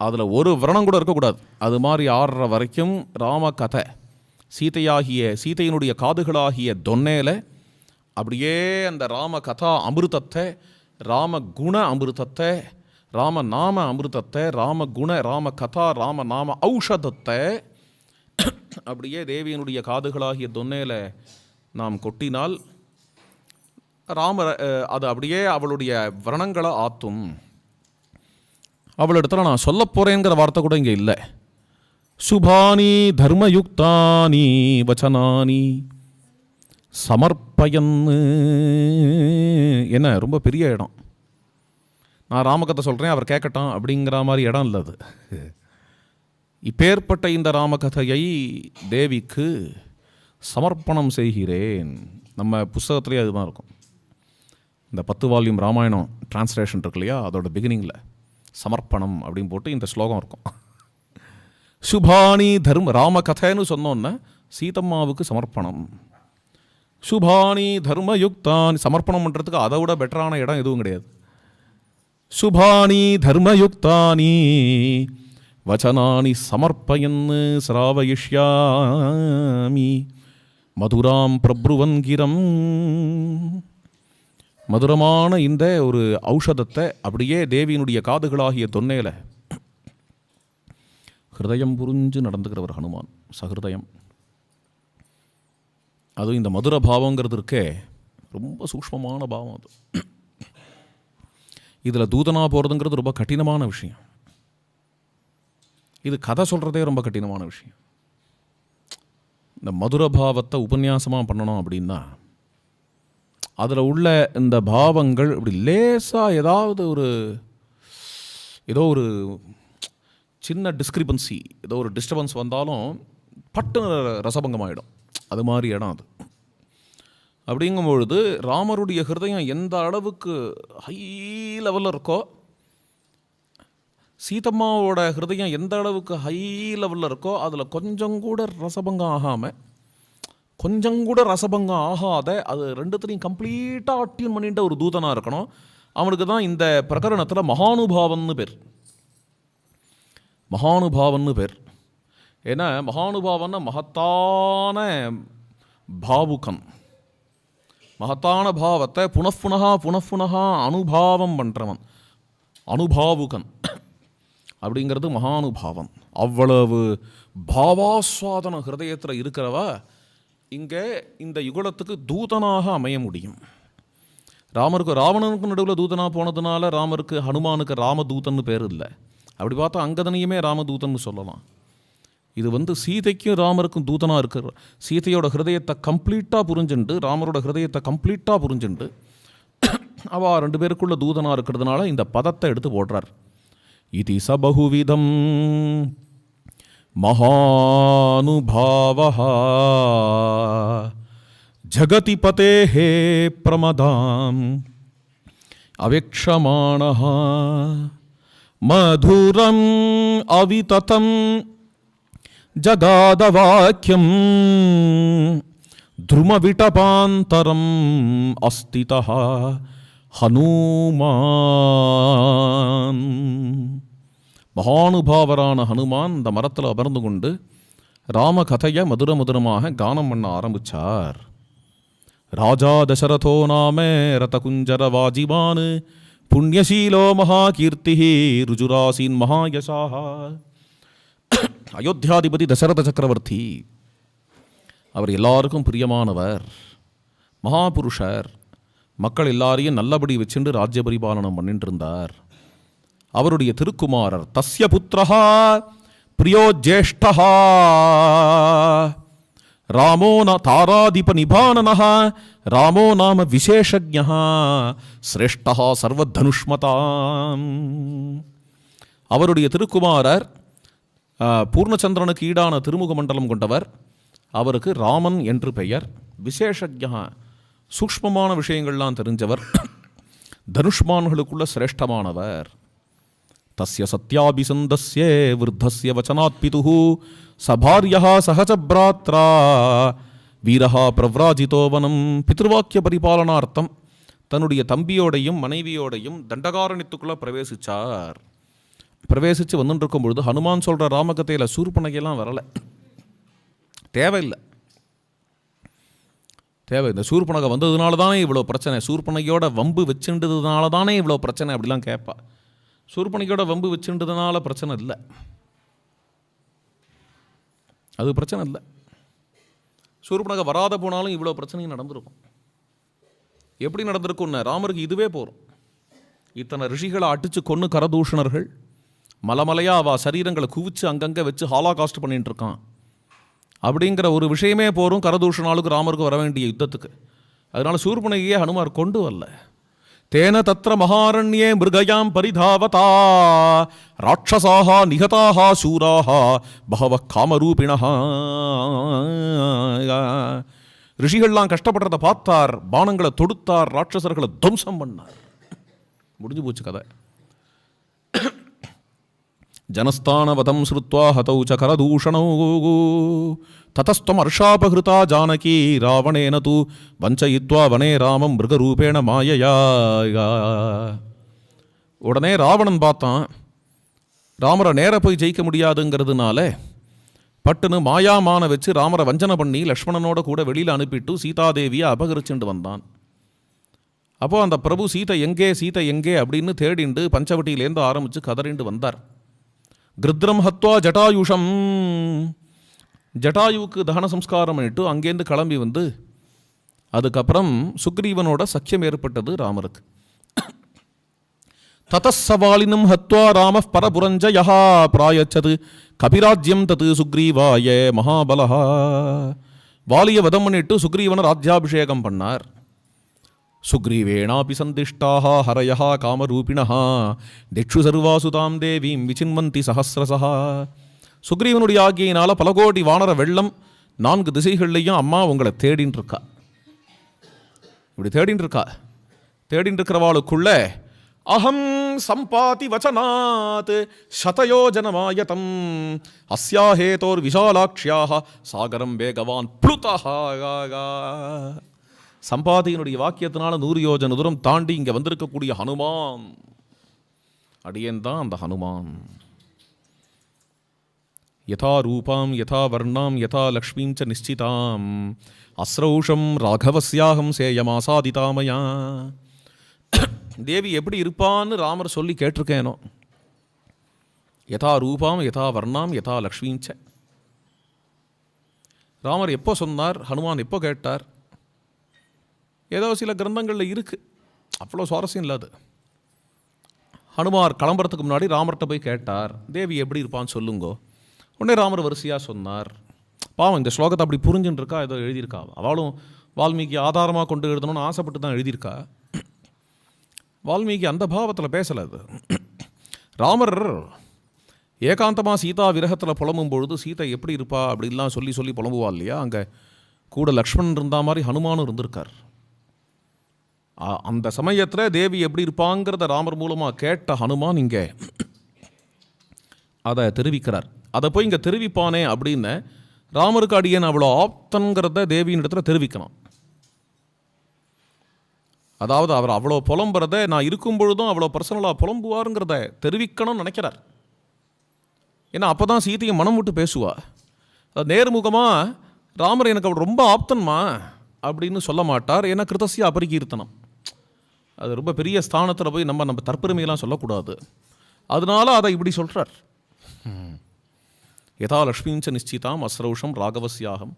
அதில் ஒரு விரணம் கூட இருக்கக்கூடாது. அது மாதிரி ஆடுற வரைக்கும் ராம கதை, சீதையினுடைய காதுகளாகிய தொன்னேல அப்படியே அந்த ராம கதா அமிர்தத்தை, ராம குண அமிர்தத்தை, ராம நாம அமிர்தத்தை, ராம குண, ராம கதா, ராம நாம ஔஷதத்தை அப்படியே தேவியினுடைய காதுகளாகிய தொன்னேல நாம் கொட்டினால் அது அப்படியே அவளுடைய வர்ணங்களை ஆத்தும். அவளிடத்துல நான் சொல்ல போறேங்கிற வார்த்தை கூட இங்கே இல்லை. சுபானி தர்மயுக்தானி வச்சனானி சமர்ப்பயன். என்ன ரொம்ப பெரிய இடம். நான் ராமகதை சொல்கிறேன், அவர் கேட்கட்டும் அப்படிங்கிற மாதிரி இடம் இல்லை அது. இப்பேற்பட்ட இந்த ராமகதையை தேவிக்கு சமர்ப்பணம் செய்கிறேன். நம்ம புஸ்தகத்திலே அதுதான் இருக்கும். இந்த 10 வால்யூம் ராமாயணம் டிரான்ஸ்லேஷன் இருக்கு இல்லையா, அதோட பிகினிங்கில் சமர்ப்பணம் அப்படின்னு போட்டு இந்த ஸ்லோகம் இருக்கும். சுபானி தர்ம ராமகதைன்னு சொன்னோன்னே சீதம்மாவுக்கு சமர்ப்பணம். சுபானி தர்மயுக்தானி, சமர்ப்பணம் பண்ணுறதுக்கு அதை விட பெட்டரான இடம் எதுவும் கிடையாது. சுபானி தர்மயுக்தானி வச்சனானி சமர்ப்பயன் ஸ்ராவயிஷ்யாமி மதுராம் பிரப்ருவன்கிரம். மதுரமான இந்த ஒரு ஔஷதத்தை அப்படியே தேவியினுடைய காதுகளாகிய தொன்னேல ஹிருதயம் புரிஞ்சு நடந்துக்கிறவர் ஹனுமான். சஹிருதயம். அதுவும் இந்த மதுர பாவங்கிறது இருக்கே, ரொம்ப சூக்ஷ்மமான பாவம் அது. இதில் தூதனா போகிறதுங்கிறது ரொம்ப கடினமான விஷயம். இது கதை சொல்கிறதே ரொம்ப கடினமான விஷயம். இந்த மதுர பாவத்தை உபன்யாசமாக பண்ணணும் அப்படின்னா அதில் உள்ள இந்த பாவங்கள் இப்படி லேசாக ஏதோ ஒரு சின்ன டிஸ்கிரிபன்சி, ஏதோ ஒரு டிஸ்டர்பன்ஸ் வந்தாலும் பட்டு ரசபங்கம் ஆகிடும். அது மாதிரி இடம் அது. அப்படிங்கும்பொழுது ராமருடைய ஹிருதயம் எந்த அளவுக்கு ஹை லெவலில் இருக்கோ, சீதம்மாவோட ஹிருதயம் எந்த அளவுக்கு ஹை லெவலில் இருக்கோ, அதில் கொஞ்சம் கூட ரசபங்கம் ஆகாத அது ரெண்டுத்துலையும் கம்ப்ளீட்டாக அட்டியூன் பண்ணிட்ட ஒரு தூதனாக இருக்கணும். அவனுக்கு தான் இந்த பிரகரணத்தில் மகானுபாவன்னு பேர். ஏன்னா மகானுபாவன்னா மகத்தான பாவுகன். மகத்தான பாவத்தை புனப்புனகா அனுபாவம் பண்ணுறவன் அனுபாவுகன் அப்படிங்கிறது மகானுபாவம். அவ்வளவு பாவாஸ்வாதன ஹிருதயத்தில் இருக்கிறவ இங்கே இந்த யுகலத்துக்கு தூதனாக அமைய முடியும். ராவணனுக்கு நடுவில் தூதனாக போனதுனால ராமருக்கு ஹனுமானுக்கு ராமதூதன்னு பேர் இல்லை. அப்படி பார்த்தா அங்கதனையுமே ராமதூதன்னு சொல்லலாம். இது சீதைக்கும் ராமருக்கும் தூதனாக இருக்கிற, சீதையோட ஹிருதயத்தை கம்ப்ளீட்டாக புரிஞ்சுண்டு ராமரோட ஹிருதயத்தை கம்ப்ளீட்டாக புரிஞ்சுண்டு அவ 2 பேருக்குள்ள தூதனாக இருக்கிறதுனால இந்த பதத்தை எடுத்து போடுறார். இதி சபகுவிதம் மகானுபாவஹ ஜகதி பதேஹே பிரமதாம் அவேக்ஷமாணஹ மதுரம் அவிததம் ஜகாதவாக்கியம் த்ருமவிடபாந்தரம் அஸ்திதஹ ஹனுமான். மகானுபாவரான ஹனுமான் இந்த மரத்தில் அமர்ந்து கொண்டு ராமகதையை மதுரமாக கானம் பண்ண ஆரம்பித்தார். ராஜா தசரதோ நாம ரதகுஞ்சர வாஜிமான் புண்ணியசீலோ மகாகீர்த்தி ருஜுராசீன் மகாயசாஹ. அயோத்தியாதிபதி தசரத சக்கரவர்த்தி அவர் எல்லாருக்கும் பிரியமானவர், மகாபுருஷர், மக்கள் எல்லாரையும் நல்லபடி வச்சுட்டு ராஜ்ய பரிபாலனம் பண்ணிட்டு இருந்தார். அவருடைய திருக்குமாரர் தஸ்ய புத்திரஹா பிரியோ ஜேஷ்டஹா ராமோ தாராதிப நிபானனஹ ராமோ நாம விசேஷஜ்ஞஹ சிரேஷ்டஹா சர்வதனுஷ்மதாம். அவருடைய திருக்குமாரர் பூர்ணச்சந்திரனுக்கு ஈடான திருமுக மண்டலம் கொண்டவர். அவருக்கு ராமன் என்று பெயர். விசேஷஜ்ஞா, சூக்ஷ்மமான விஷயங்கள்லாம் தெரிஞ்சவர், தனுஷ்மான்களுக்குள்ள சிரேஷ்டமானவர். தஸ்ய சத்யாபிசந்தஸ்ய விருத்தஸ்ய வச்சனாத் பிதுஹு சபார்யா சஹச பிராத்ரா வீரஹா பிரவ்ராஜிதோ வனம். பித்ருவாக்கிய பரிபாலனார்த்தம் தன்னுடைய தம்பியோடையும் மனைவியோடையும் தண்டகாரண்யத்துக்குள்ள பிரவேசிச்சார். பிரவேசித்து வந்துட்டு இருக்கும் பொழுது ஹனுமான் சொல்கிற ராமகதையில் சூர்பனகையெல்லாம் வரலை. தேவையில்லை. இந்த சூர்பனகை வந்ததுனால தானே இவ்வளோ பிரச்சனை, சூர்பனகையோட வம்பு வச்சுன்றதுனால தானே இவ்வளோ பிரச்சனை அப்படிலாம் கேட்பா. சூர்பனகையோட வம்பு வச்சுன்றதுனால பிரச்சனை இல்லை, அது பிரச்சனை இல்லை. சூர்பனகை வராத போனாலும் இவ்வளோ பிரச்சனையும் நடந்திருக்கும். எப்படி நடந்திருக்கும்னு ராமருக்கு இதுவே போகிறோம். இத்தனை ரிஷிகளை அடித்து கொன்று கரதூஷணர்கள் மலமலையாக அவள் சரீரங்களை குவிச்சு அங்கங்கே வச்சு ஹாலாகாஸ்ட் பண்ணிட்டு இருக்கான் அப்படிங்கிற ஒரு விஷயமே போகிறோம் கரதூஷணாளுக்கு ராமருக்கு வர வேண்டிய யுத்தத்துக்கு. அதனால் சூர்பனகையே ஹனுமார் கொண்டு வரல. தேன தத்ர மகாரண்யே மிருகயாம் பரிதாவதா ராட்சசாக நிகதாக சூராக பகவ காமரூபிணா. ரிஷிகள்லாம் கஷ்டப்படுறதை பார்த்தார், பானங்களை தொடுத்தார், ராட்சசர்களை துவம்சம் பண்ணார். முடிஞ்சு போச்சு கதை. ஜனஸ்தானவதம் ஸ்ருத்வா ஹதௌ ச கரதூஷணௌ ததஸ்த்வம் அர்ஷாபஹிருதா ஜானகி ராவணேன து வஞ்சயித்வா வனே ராமம் மிருகரூபேண மாயயா. உடனே ராவணன் பார்த்தான், ராமரை நேர போய் ஜெயிக்க முடியாதுங்கிறதுனால பட்டுன்னு மாயாமான வச்சு ராமரை வஞ்சனை பண்ணி லக்ஷ்மணனோட கூட வெளியில் அனுப்பிட்டு சீதாதேவியை அபகரிச்சுட்டு வந்தான். அப்போது அந்த பிரபு சீதை எங்கே அப்படின்னு தேடிண்டு பஞ்சவட்டியிலேருந்து ஆரம்பித்து கதறிண்டு வந்தார். கிருத்ரம் ஹத்வா ஜட்டாயுஷம், ஜட்டாயுவுக்கு தகன சம்ஸ்காரம் பண்ணிட்டு அங்கேருந்து கிளம்பி வந்து அதுக்கப்புறம் சுக்ரீவனோட சக்கியம் ஏற்பட்டது ராமருக்கு. ததசவாலினம் ஹத்வா ராம பரபுரஞ்சயா பிராயச்சது கபிராஜ்யம் தது சுக்ரீவாய மகாபலஹா. வாலிய வதம் பண்ணிட்டு சுக்ரீவனை ராஜ்யாபிஷேகம் பண்ணார். சுக்ரீவேணாபி சந்திஷ்டாஹ ஹரயஹ காமரூபிணஹ திக்ஷு சர்வாசுதாம் தேவீம் விசின்வந்தி சஹஸ்ரசஹ. சுக்ரீவனுடைய ஆகியினால பல கோடி வானர வெள்ளம் 4 திசைகள்லையும் அம்மா உங்களை தேடின்னு இருக்கா. இப்படி தேடின்னு இருக்கிறவாளுக்குள்ள அஹம் சம்பாதி வச்சனாத் சதயோஜனமாயதம் அஸ்யாஹேதோர் விஷாலாக்ஷ்யாக சாகரம் வேகவான் ப்ளுதஹா. சம்பாதியினுடைய வாக்கியத்தினால 100 யோஜன தூரம் தாண்டி இங்கே வந்திருக்கக்கூடிய ஹனுமான் அடியேன் தான் அந்த ஹனுமான். யதா ரூபாம் யதா வர்ணாம் யதா லக்ஷ்மீம் ச நிச்சிதாம் அஸ்ரௌஷம் ராகவஸ்யாகம் சேயமாசாதிதாமயா. தேவி எப்படி இருப்பான்னு ராமர் சொல்லி கேட்டிருக்கேனோ. யதா ரூபாம் யதா வர்ணாம் யதா லக்ஷ்மீம் ச. ராமர் எப்போ சொன்னார், ஹனுமான் எப்போ கேட்டார்? ஏதோ சில கிரந்தங்களில் இருக்குது, அவ்வளோ சுவாரஸ்யம் இல்லாது. ஹனுமார் கிளம்புறதுக்கு முன்னாடி ராமர்கிட்ட போய் கேட்டார், தேவி எப்படி இருப்பான்னு சொல்லுங்கோ. உடனே ராமர் வரிசையாக சொன்னார். பாவம், இந்த ஸ்லோகத்தை அப்படி புரிஞ்சுன்னு இருக்கா, ஏதோ எழுதியிருக்கா. அவளும் வால்மீகி ஆதாரமாக கொண்டு எழுதணும்னு ஆசைப்பட்டு தான் எழுதியிருக்கா. வால்மீகி அந்த பாவத்தில் பேசலை. அது ராமர் ஏகாந்தமாக சீதா விரகத்தில் புலம்பும் பொழுது சீதை எப்படி இருப்பா அப்படின்லாம் சொல்லி புலம்புவா இல்லையா. அங்கே கூட லக்ஷ்மணன் இருந்தா மாதிரி ஹனுமானும் இருந்திருக்கார். அந்த சமயத்தில் தேவி எப்படி இருப்பாங்கிறத ராமர் மூலமாக கேட்ட ஹனுமான் இங்கே அதை தெரிவிக்கிறார். அதை போய் இங்கே தெரிவிப்பானே அப்படின்னு ராமருக்கு அடியேன் அவ்வளோ ஆப்தன்கிறத தேவியின் இடத்துல தெரிவிக்கணும். அதாவது அவர் அவ்வளோ புலம்புறத நான் இருக்கும் பொழுதும் அவ்வளோ பர்சனலாக புலம்புவாருங்கிறத தெரிவிக்கணும்னு நினைக்கிறார். ஏன்னா அப்போ தான் சீதையை மனம் விட்டு பேசுவா. அது நேர்முகமாக ராமர் எனக்கு அவர் ரொம்ப ஆப்தன்மா அப்படின்னு சொல்ல மாட்டார். ஏன்னா கிருதசிய அபரிகீர்த்தனம், அது ரொம்ப பெரிய ஸ்தானத்தில் போய் நம்ம தற்பெருமையெல்லாம் சொல்லக்கூடாது. அதனால அதை இப்படி சொல்கிறார். யதா லக்ஷ்மீஞ்ச நிச்சிதாம் அஸ்ரௌஷம் ராகவஸ்யாகம்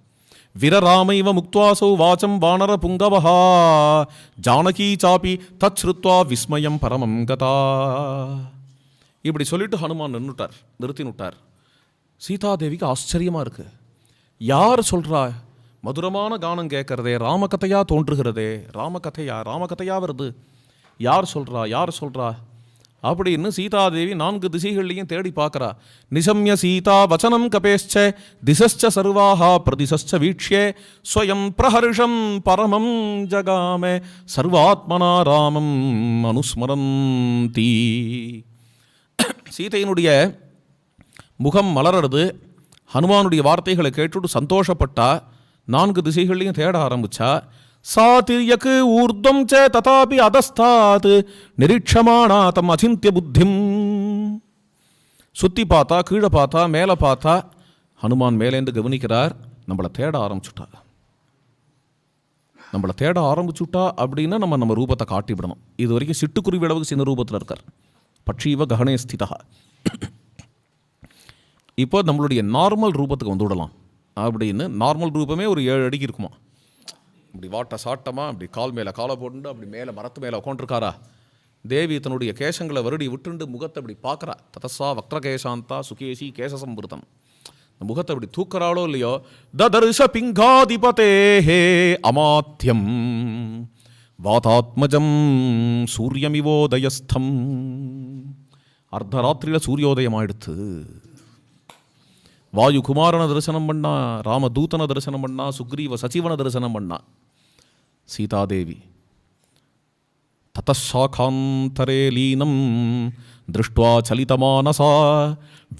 விரராமைவ முக்துவாசௌ வாச்சம் வானர புங்கவஹா ஜானகி சாப்பி தத் ஸ்ருத்வா விஸ்மயம் பரமம் கதா. இப்படி சொல்லிட்டு ஹனுமான் நிறுத்தினுட்டார். சீதாதேவிக்கு ஆச்சரியமாக இருக்கு. யார் சொல்கிறா? மதுரமான கானம் கேட்கறதே, ராமகதையாக தோன்றுகிறதே, ராமகதையா வருது. யார் சொல்கிறா அப்படின்னு சீதாதேவி 4 திசைகள்லையும் தேடி பார்க்குறா. நிசம்ய சீதா வச்சனம் கபேஷ்ச திசஸ்ச சர்வாஹா பிரதிசஸ்ச வீக்ஷ்யே ஸ்வயம் பிரஹர்ஷம் பரமம் ஜகாமே சர்வாத்மனா ராமம் அனுஸ்மரந்தி. சீதையினுடைய முகம் மலர்றது. ஹனுமானுடைய வார்த்தைகளை கேட்டுட்டு சந்தோஷப்பட்டா. 4 திசைகள்லையும் தேட ஆரம்பிச்சா. சாதிர்யக்கு ஊர்தம் ச ததாபி அதஸ்தாத் நிரீட்சமானா தம் அசிந்திய புத்திம். சுற்றி பார்த்தா, கீழே பார்த்தா, மேலே பார்த்தா. ஹனுமான் மேலேந்து கவனிக்கிறார். நம்மளை தேட ஆரம்பிச்சுட்டா அப்படின்னா நம்ம ரூபத்தை காட்டிவிடணும். இது வரைக்கும் சிட்டுக்குருவி அளவுக்கு சின்ன ரூபத்தில் இருக்கார். பட்சீவ ககனே ஸ்திதா. இப்போ நம்மளுடைய நார்மல் ரூபத்துக்கு வந்து விடலாம் அப்படின்னு. நார்மல் ரூபமே ஒரு 7 அடிக்கு இருக்குமா. இப்படி வாட்ட சாட்டமாக அப்படி கால் மேலே காலை போட்டு அப்படி மேலே மரத்து மேலே உட்காந்துருக்காரா. தேவி தன்னுடைய கேசங்களை வருடி விட்டுண்டு முகத்தை அப்படி பார்க்குறா. ததசா வக்ரகேசாந்தா சுகேசி கேசசம்பிருதம். இந்த முகத்தை அப்படி தூக்குறாளோ இல்லையோ. ததர்ஷ பிங்காதிபதேஹே அமாத்யம் வாதாத்மஜம் சூரியமிவோதயஸ்தம். அர்த்தராத்திரியில் சூரியோதயம் ஆயிடுத்து. வாயு குமாரனை தரிசனம் பண்ணா, ராமதூதனை தரிசனம் பண்ணா, சுக்ரீவ சச்சிவனை தரிசனம் பண்ணா சீதாதேவி. ததசாகாந்தரே லீனம் திருஷ்ட்வா சலிதமானசா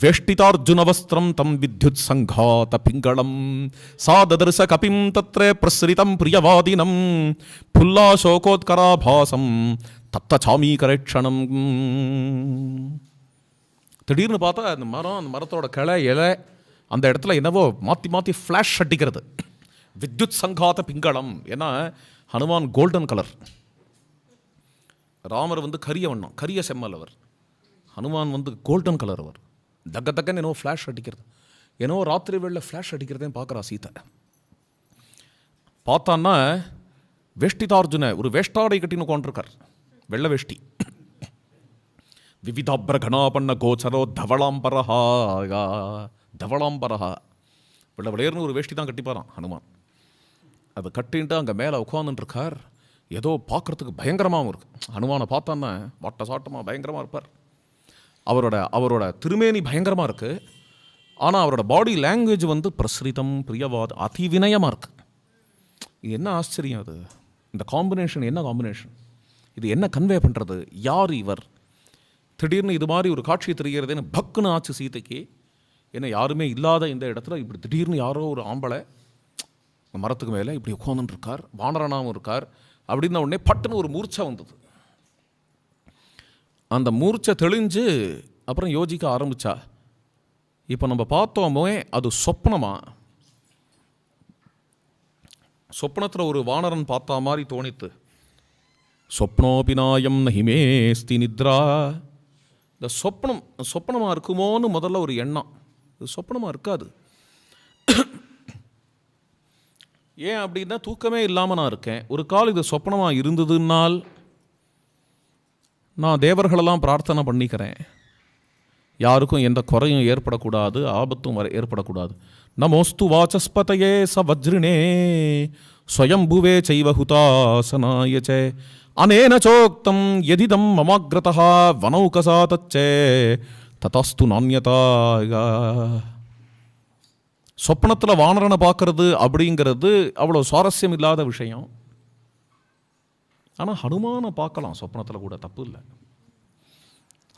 வேஷ்டிதார்ஜுனவஸ்திரம் தம் வித்யுத் சங்காத பிங்களம் சாததர்ச கபிம் தத்ரே பிரஸ்ரிதம் பிரியவாதினம் புல்லாசோகோத்கராபாசம் தத்தசாமீகரேட்சணம். திடீர்னு பார்த்தா அந்த மரத்தோட கிளை இலை அந்த இடத்துல என்னவோ மாற்றி ஃப்ளாஷ் அடிக்கிறது. வித்யுத் சங்காத பிங்களம். ஏன்னா ஹனுமான் கோல்டன் கலர், ராமர் கரிய வண்ணம், கரிய செம்மல் அவர். ஹனுமான் கோல்டன் கலர் அவர். தக்கன்னு என்னவோ ஃப்ளாஷ் அடிக்கிறது. என்னவோ ராத்திரி வேளையில் ஃப்ளாஷ் அடிக்கிறதேன்னு பார்க்குறா சீதை. பார்த்தான்னா வேஷ்டிதார்ஜுன ஒரு வேஷ்டாடை கட்டின்னு உட்காந்துருக்கார். வெள்ளை வேஷ்டி. விவிதாபிரகணாபண்ண கோச்சரோ தவளாம்பரஹா. வெள்ளை விளையர்னு ஒரு வேஷ்டி தான் கட்டிப்பாரான் ஹனுமான். அதை கட்டின்ட்டு அங்கே மேலே உட்காந்துட்டுருக்கார். ஏதோ பார்க்குறதுக்கு பயங்கரமாகவும் இருக்குது. ஹனுமானை பார்த்தான்னா வாட்ட சாட்டமாக பயங்கரமாக இருப்பார். அவரோட திருமேனி பயங்கரமாக இருக்குது. ஆனால் அவரோட பாடி லாங்குவேஜ் பிரஸ்ரிதம் பிரியவாத் அதிவினயமாக இருக்குது. இது என்ன ஆச்சரியம் அது! இந்த காம்பினேஷன் என்ன காம்பினேஷன்! இது என்ன கன்வே பண்ணுறது? யார் இவர்? திடீர்னு இது மாதிரி ஒரு காட்சி தெரிகிறதுன்னு பக்குன்னு ஆச்சு சீதைக்கு. ஏன்னா யாருமே இல்லாத இந்த இடத்துல இப்படி திடீர்னு யாரோ ஒரு ஆம்பளை மரத்துக்கு மேலே இப்படி உட்காந்துட்டு இருக்கார். வானரனாகவும் இருக்கார். அப்படின்ன உடனே பட்டுன்னு ஒரு மூர்ச்சை வந்தது. அந்த மூர்ச்சை தெளிஞ்சு அப்புறம் யோசிக்க ஆரம்பித்தா, இப்போ நம்ம பார்த்தோமே அது சொப்னமா? சொப்னத்தில் ஒரு வானரன் பார்த்தா மாதிரி தோணித்து. சொப்னோபிநாயம் நஹிமேஸ்தி நித்ரா. இந்த சொப்பனமாக இருக்குமோன்னு முதல்ல ஒரு எண்ணம். இது சொப்பனமாக இருக்காது. ஏன் அப்படின்னா தூக்கமே இல்லாமல் நான் இருக்கேன். ஒரு கால் இது சொப்பனமாக இருந்ததுனால் நான் தேவர்களெல்லாம் பிரார்த்தனை பண்ணிக்கிறேன். யாருக்கும் எந்த குறையும் ஏற்படக்கூடாது, ஆபத்தும் ஏற்படக்கூடாது. நமோஸ்து வாசஸ்பதையே ச வஜ்ரிணே ஸ்வயம்புவே செய்வஹுதாசனாயச்சே அனேன சோக்தம் எதிதம் மமாக்ரதா வனௌகசா தச்சே ததாஸ்து நான்யதா. சொப்பனத்தில் வானரனை பார்க்கறது அப்படிங்கிறது அவ்வளோ சுவாரஸ்யம் இல்லாத விஷயம். ஆனால் ஹனுமானை பார்க்கலாம் சொப்பனத்தில் கூட, தப்பு இல்லை.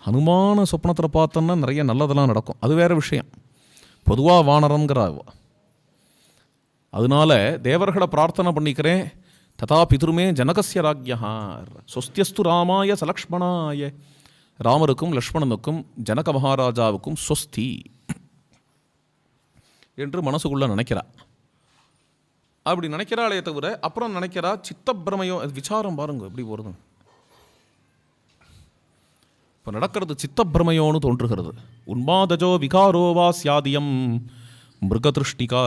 ஹனுமான சொப்பனத்தில் பார்த்தோன்னா நிறைய நல்லதெல்லாம் நடக்கும், அது வேறு விஷயம். பொதுவாக வானரங்கிற அதனால தேவர்களை பிரார்த்தனை பண்ணிக்கிறேன். ததா பிதுருமே ஜனகஸ்ய ராஜ்யா சொஸ்தியஸ்து ராமாய சலக்ஷ்மணாய. ராமருக்கும் லக்ஷ்மணனுக்கும் ஜனக மகாராஜாவுக்கும் சொஸ்தி என்று மனசுக்குள்ள நினைக்கிறா. அப்படி நினைக்கிறாளே தவிர அப்புறம் நினைக்கிறா சித்தப்பிரமையோ. விசாரம் பாருங்க எப்படி போகிறது. இப்போ நடக்கிறது சித்தப்பிரமையோன்னு தோன்றுகிறது. உன்மாதஜோ விகாரோவா சியாதியம் மிருகதிருஷ்டிகா.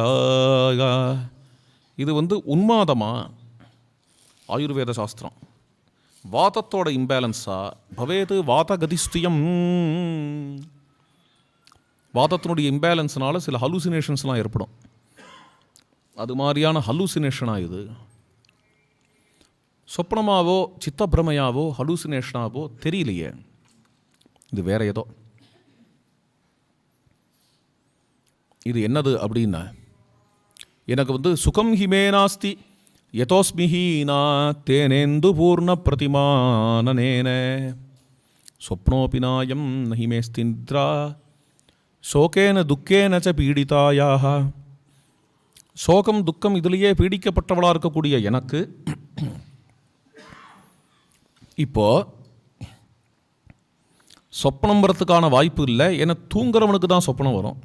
இது உன்மாதமா? ஆயுர்வேத சாஸ்திரம் வாதத்தோட இம்பேலன்ஸா பவேது வாதகதிஸ்தியம். வாதத்தினுடைய இம்பேலன்ஸ்னால சில ஹலூசினேஷன்ஸ்லாம் ஏற்படும். அது மாதிரியான ஹலூசினேஷனாக இது. சொப்னமாவோ சித்தப்பிரமையாவோ ஹலூசினேஷனாவோ தெரியலையே, இது வேற ஏதோ. இது என்னது அப்படின்னா, எனக்கு சுகம் ஹிமே நாஸ்தி யதோஸ்மிஹீனா தேனேந்து பூர்ண பிரதிமானனேன ஸ்வப்னோபி நாயம் நஹிமேஸ்தி நித்ரா சோகேன துக்கேன ச பீடிதாயாக. சோகம் துக்கம் இதிலேயே பீடிக்கப்பட்டவளாக இருக்கக்கூடிய எனக்கு இப்போ சொப்னம் வரத்துக்கான வாய்ப்பு இல்லை. ஏன்னா தூங்குறவனுக்கு தான் சொப்னம் வரும்.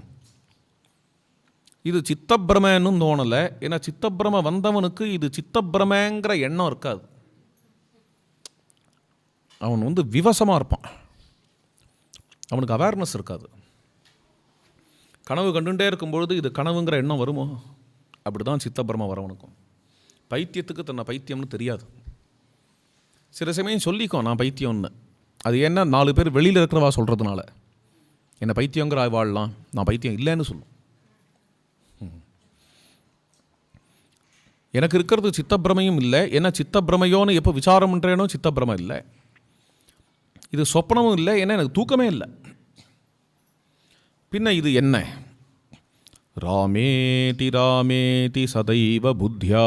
இது சித்தப்பிரமன்னு தோணலை. ஏன்னா சித்தப்பிரம வந்தவனுக்கு இது சித்தப்பிரமங்கிற எண்ணம் இருக்காது. அவன் விவசமாக இருப்பான், அவனுக்கு அவேர்னஸ் இருக்காது. கனவு கண்டுகிட்டே இருக்கும்பொழுது இது கனவுங்கிற எண்ணம் வருமோ? அப்படி தான் சித்தப்பிரம வரவனுக்கும். பைத்தியத்துக்கு தன்னை பைத்தியம்னு தெரியாது. சில சமயம் சொல்லிக்கும் நான் பைத்தியம்னு. அது என்ன, 4 பேர் வெளியில் இருக்கிறவா சொல்கிறதுனால என்னை பைத்தியங்கிற வாழலாம், நான் பைத்தியம் இல்லைன்னு சொல்லும். எனக்கு இருக்கிறது சித்தப்பிரமையும் இல்லை. ஏன்னா சித்தப்பிரமையோன்னு எப்போ விசாரம் பண்ணுறேனோ சித்தப்பிரமை இல்லை. இது சொப்பனமும் இல்லை, ஏன்னா எனக்கு தூக்கமே இல்லை. பின்ன இது என்ன? ராமேதி ராமேதி சதைவ புத்தியா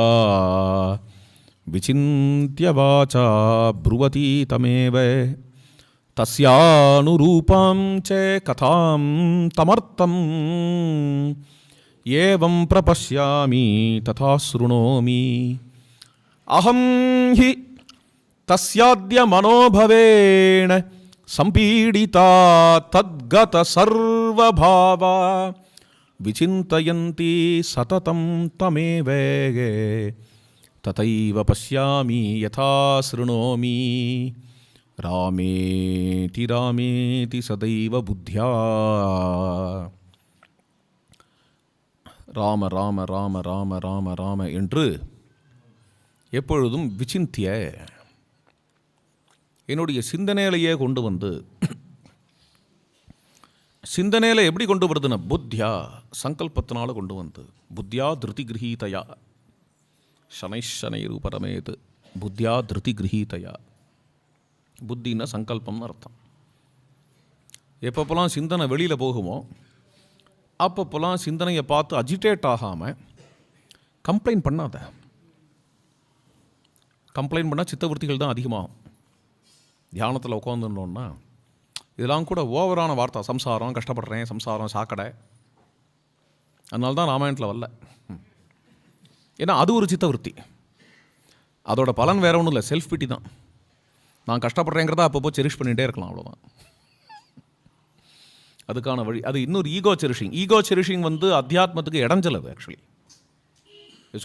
விசிந்திய வாசா ப்ருவதி தமேவ தஸ்யானுரூபாம் ச கதாம் தமர்த்தம் ஏவம் பிரபஷ்யாமி ததா ஸ்ருணோமி அஹம் ஹி தஸ்யாத்ய மனோபவேன சம்பீடிதா தத்கத சர்வபாவா விசிந்தயந்தி சததம் தமேவ ததைவ பஷ்யாமி யதா ஸ்ருணோமி ராமேதி ராமேதி சதைவ புத்தியா. ராம ராம ராம ராம ராம ராம என்று எப்பொழுதும் விசிந்திய என்னுடைய சிந்தனையிலேயே கொண்டு வந்து, சிந்தனையில் எப்படி கொண்டு வருதுன்னா புத்தியா சங்கல்பத்தினால கொண்டு வந்து, புத்தியா திருதி கிரகீதையா சனைஷனைரு பரமேது புத்தியா திருதி கிரகீதையா. புத்தின்னா சங்கல்பம்னு அர்த்தம். எப்பப்போலாம் சிந்தனை வெளியில் போகுமோ அப்பப்போலாம் சிந்தனையை பார்த்து அஜிடேட் ஆகாமல் கம்ப்ளைண்ட் பண்ணாத. கம்ப்ளைண்ட் பண்ணால் சித்தவருத்திகள் தான் அதிகமாகும். தியானத்தில் உட்காந்துருந்தோன்னா இதெல்லாம் கூட ஓவரான வார்த்தை. சம்சாரம், கஷ்டப்படுறேன், சம்சாரம் சாக்கடை. அதனால தான் ராமாயணத்தில் வரல. ஏன்னா அது ஒரு சித்தவருத்தி. அதோட பலன் வேற ஒன்றும் இல்லை, செல்ஃப் பிட்டி தான். நான் கஷ்டப்படுறேங்கிறத அப்பப்போ செரிஷ் பண்ணிகிட்டே இருக்கலாம், அவ்வளோதான். அதுக்கான வழி அது இன்னொரு ஈகோ செரிஷிங். ஈகோ செரிஷிங் அத்தியாத்மத்துக்கு இடைஞ்சல். அது ஆக்சுவலி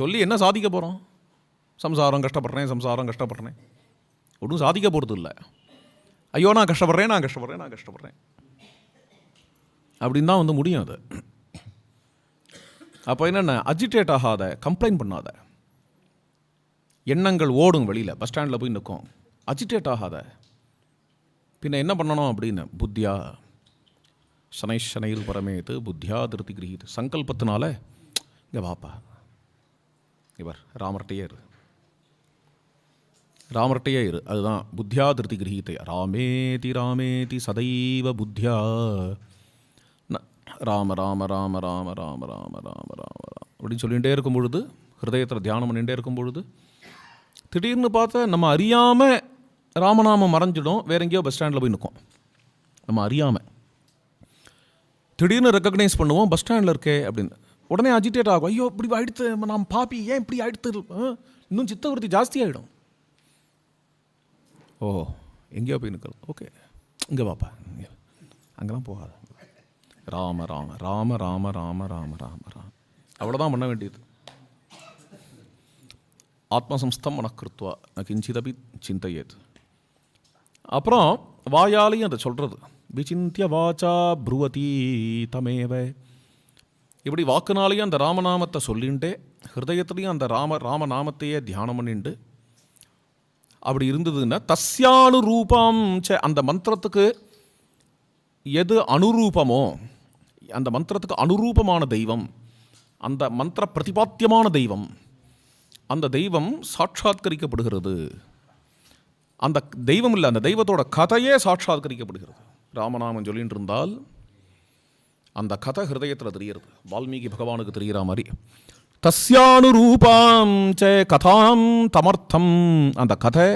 சொல்லி என்ன சாதிக்க போகிறோம்? சம்சாரம் கஷ்டப்படுறேன், சம்சாரம் கஷ்டப்படுறேன், ஒன்றும் சாதிக்க போகிறது இல்லை. ஐயோ நான் கஷ்டப்படுறேன், நான் கஷ்டப்படுறேன், நான் கஷ்டப்படுறேன் அப்படின்னு தான் முடியும். அது அப்போ என்னென்ன, அஜிடேட் ஆகாத, கம்ப்ளைண்ட் பண்ணாத. எண்ணங்கள் ஓடும் வெளியில், பஸ் ஸ்டாண்டில் போய் நிற்கும், அஜிடேட் ஆகாத. பின்ன என்ன பண்ணணும் அப்படின்னு, புத்தியா சனைஷனையில் பரமேது புத்தியா திருத்தி கிரகீது. சங்கல்பத்தினால இங்கே வாப்பா, இவர் ராமர்கிட்டையே இரு, ராமர்கிட்டையே இரு. அதுதான் புத்தியா திருத்தி கிரகீதை. ராமேதி ராமேதி சதைவ புத்தியா ராம ராம ராம ராம ராம ராம ராம ராம ராம அப்படின்னு சொல்லிகிட்டே இருக்கும் பொழுது, ஹிருதயத்தில் தியானம் பண்ணிகிட்டே இருக்கும் பொழுது திடீர்னு பார்த்தா நம்ம அறியாமல் ராமநாமம் மறைஞ்சிடும். வேற எங்கேயோ பஸ் ஸ்டாண்டில் போய் நிற்கும். நம்ம அறியாமல் திடீர்னு ரெக்கக்னைஸ் பண்ணுவோம், பஸ் ஸ்டாண்டில் இருக்கே அப்படின்னு. உடனே அஜிடேட் ஆகும். ஐயோ இப்படி ஆயிடுத்து, நாம் பாப்பி ஏன் இப்படி ஆயிடுத்து, இன்னும் சித்தவருத்தி ஜாஸ்தி ஆகிடும். ஓ எங்கேயோ போய் நிற்கிறது, ஓகே இங்கே பாப்பா, அங்கெல்லாம் போகாது. ராம ராம ராம ராம ராம ராம ராம ராம, அவ்வளோதான் பண்ண வேண்டியது. ஆத்மசம்ஸ்தம் மனக்கிருத்வா ந கிஞ்சிதபி சிந்தையேத். அப்புறம் வாயாலையும் அதை சொல்கிறது. விசிந்திய வாச்சா ப்ருவதி தமேவ. இப்படி வாக்குனாலேயும் அந்த ராமநாமத்தை சொல்லிண்டே ஹிருதயத்துலேயும் அந்த ராமநாமத்தையே தியானம் பண்ணிண்டு அப்படி இருந்ததுன்னா தஸ்யானுரூபம் அந்த மந்திரத்துக்கு எது அனுரூபமோ, அந்த மந்திரத்துக்கு அனுரூபமான தெய்வம், அந்த மந்திர பிரதிபாத்தியமான தெய்வம், அந்த தெய்வம் சாட்சாத்கரிக்கப்படுகிறது. அந்த தெய்வம் இல்லை, அந்த தெய்வத்தோட கதையே சாட்சாத்கரிக்கப்படுகிறது. ராமநாமம் சொல்லிட்டு இருந்தால் அந்த கதை ஹிருதயத்தில் தெரிகிறது. வால்மீகி பகவானுக்கு தெரிகிற மாதிரி தஸ்யானுரூபாம் சே கதாம் தமர்த்தம், அந்த கதை,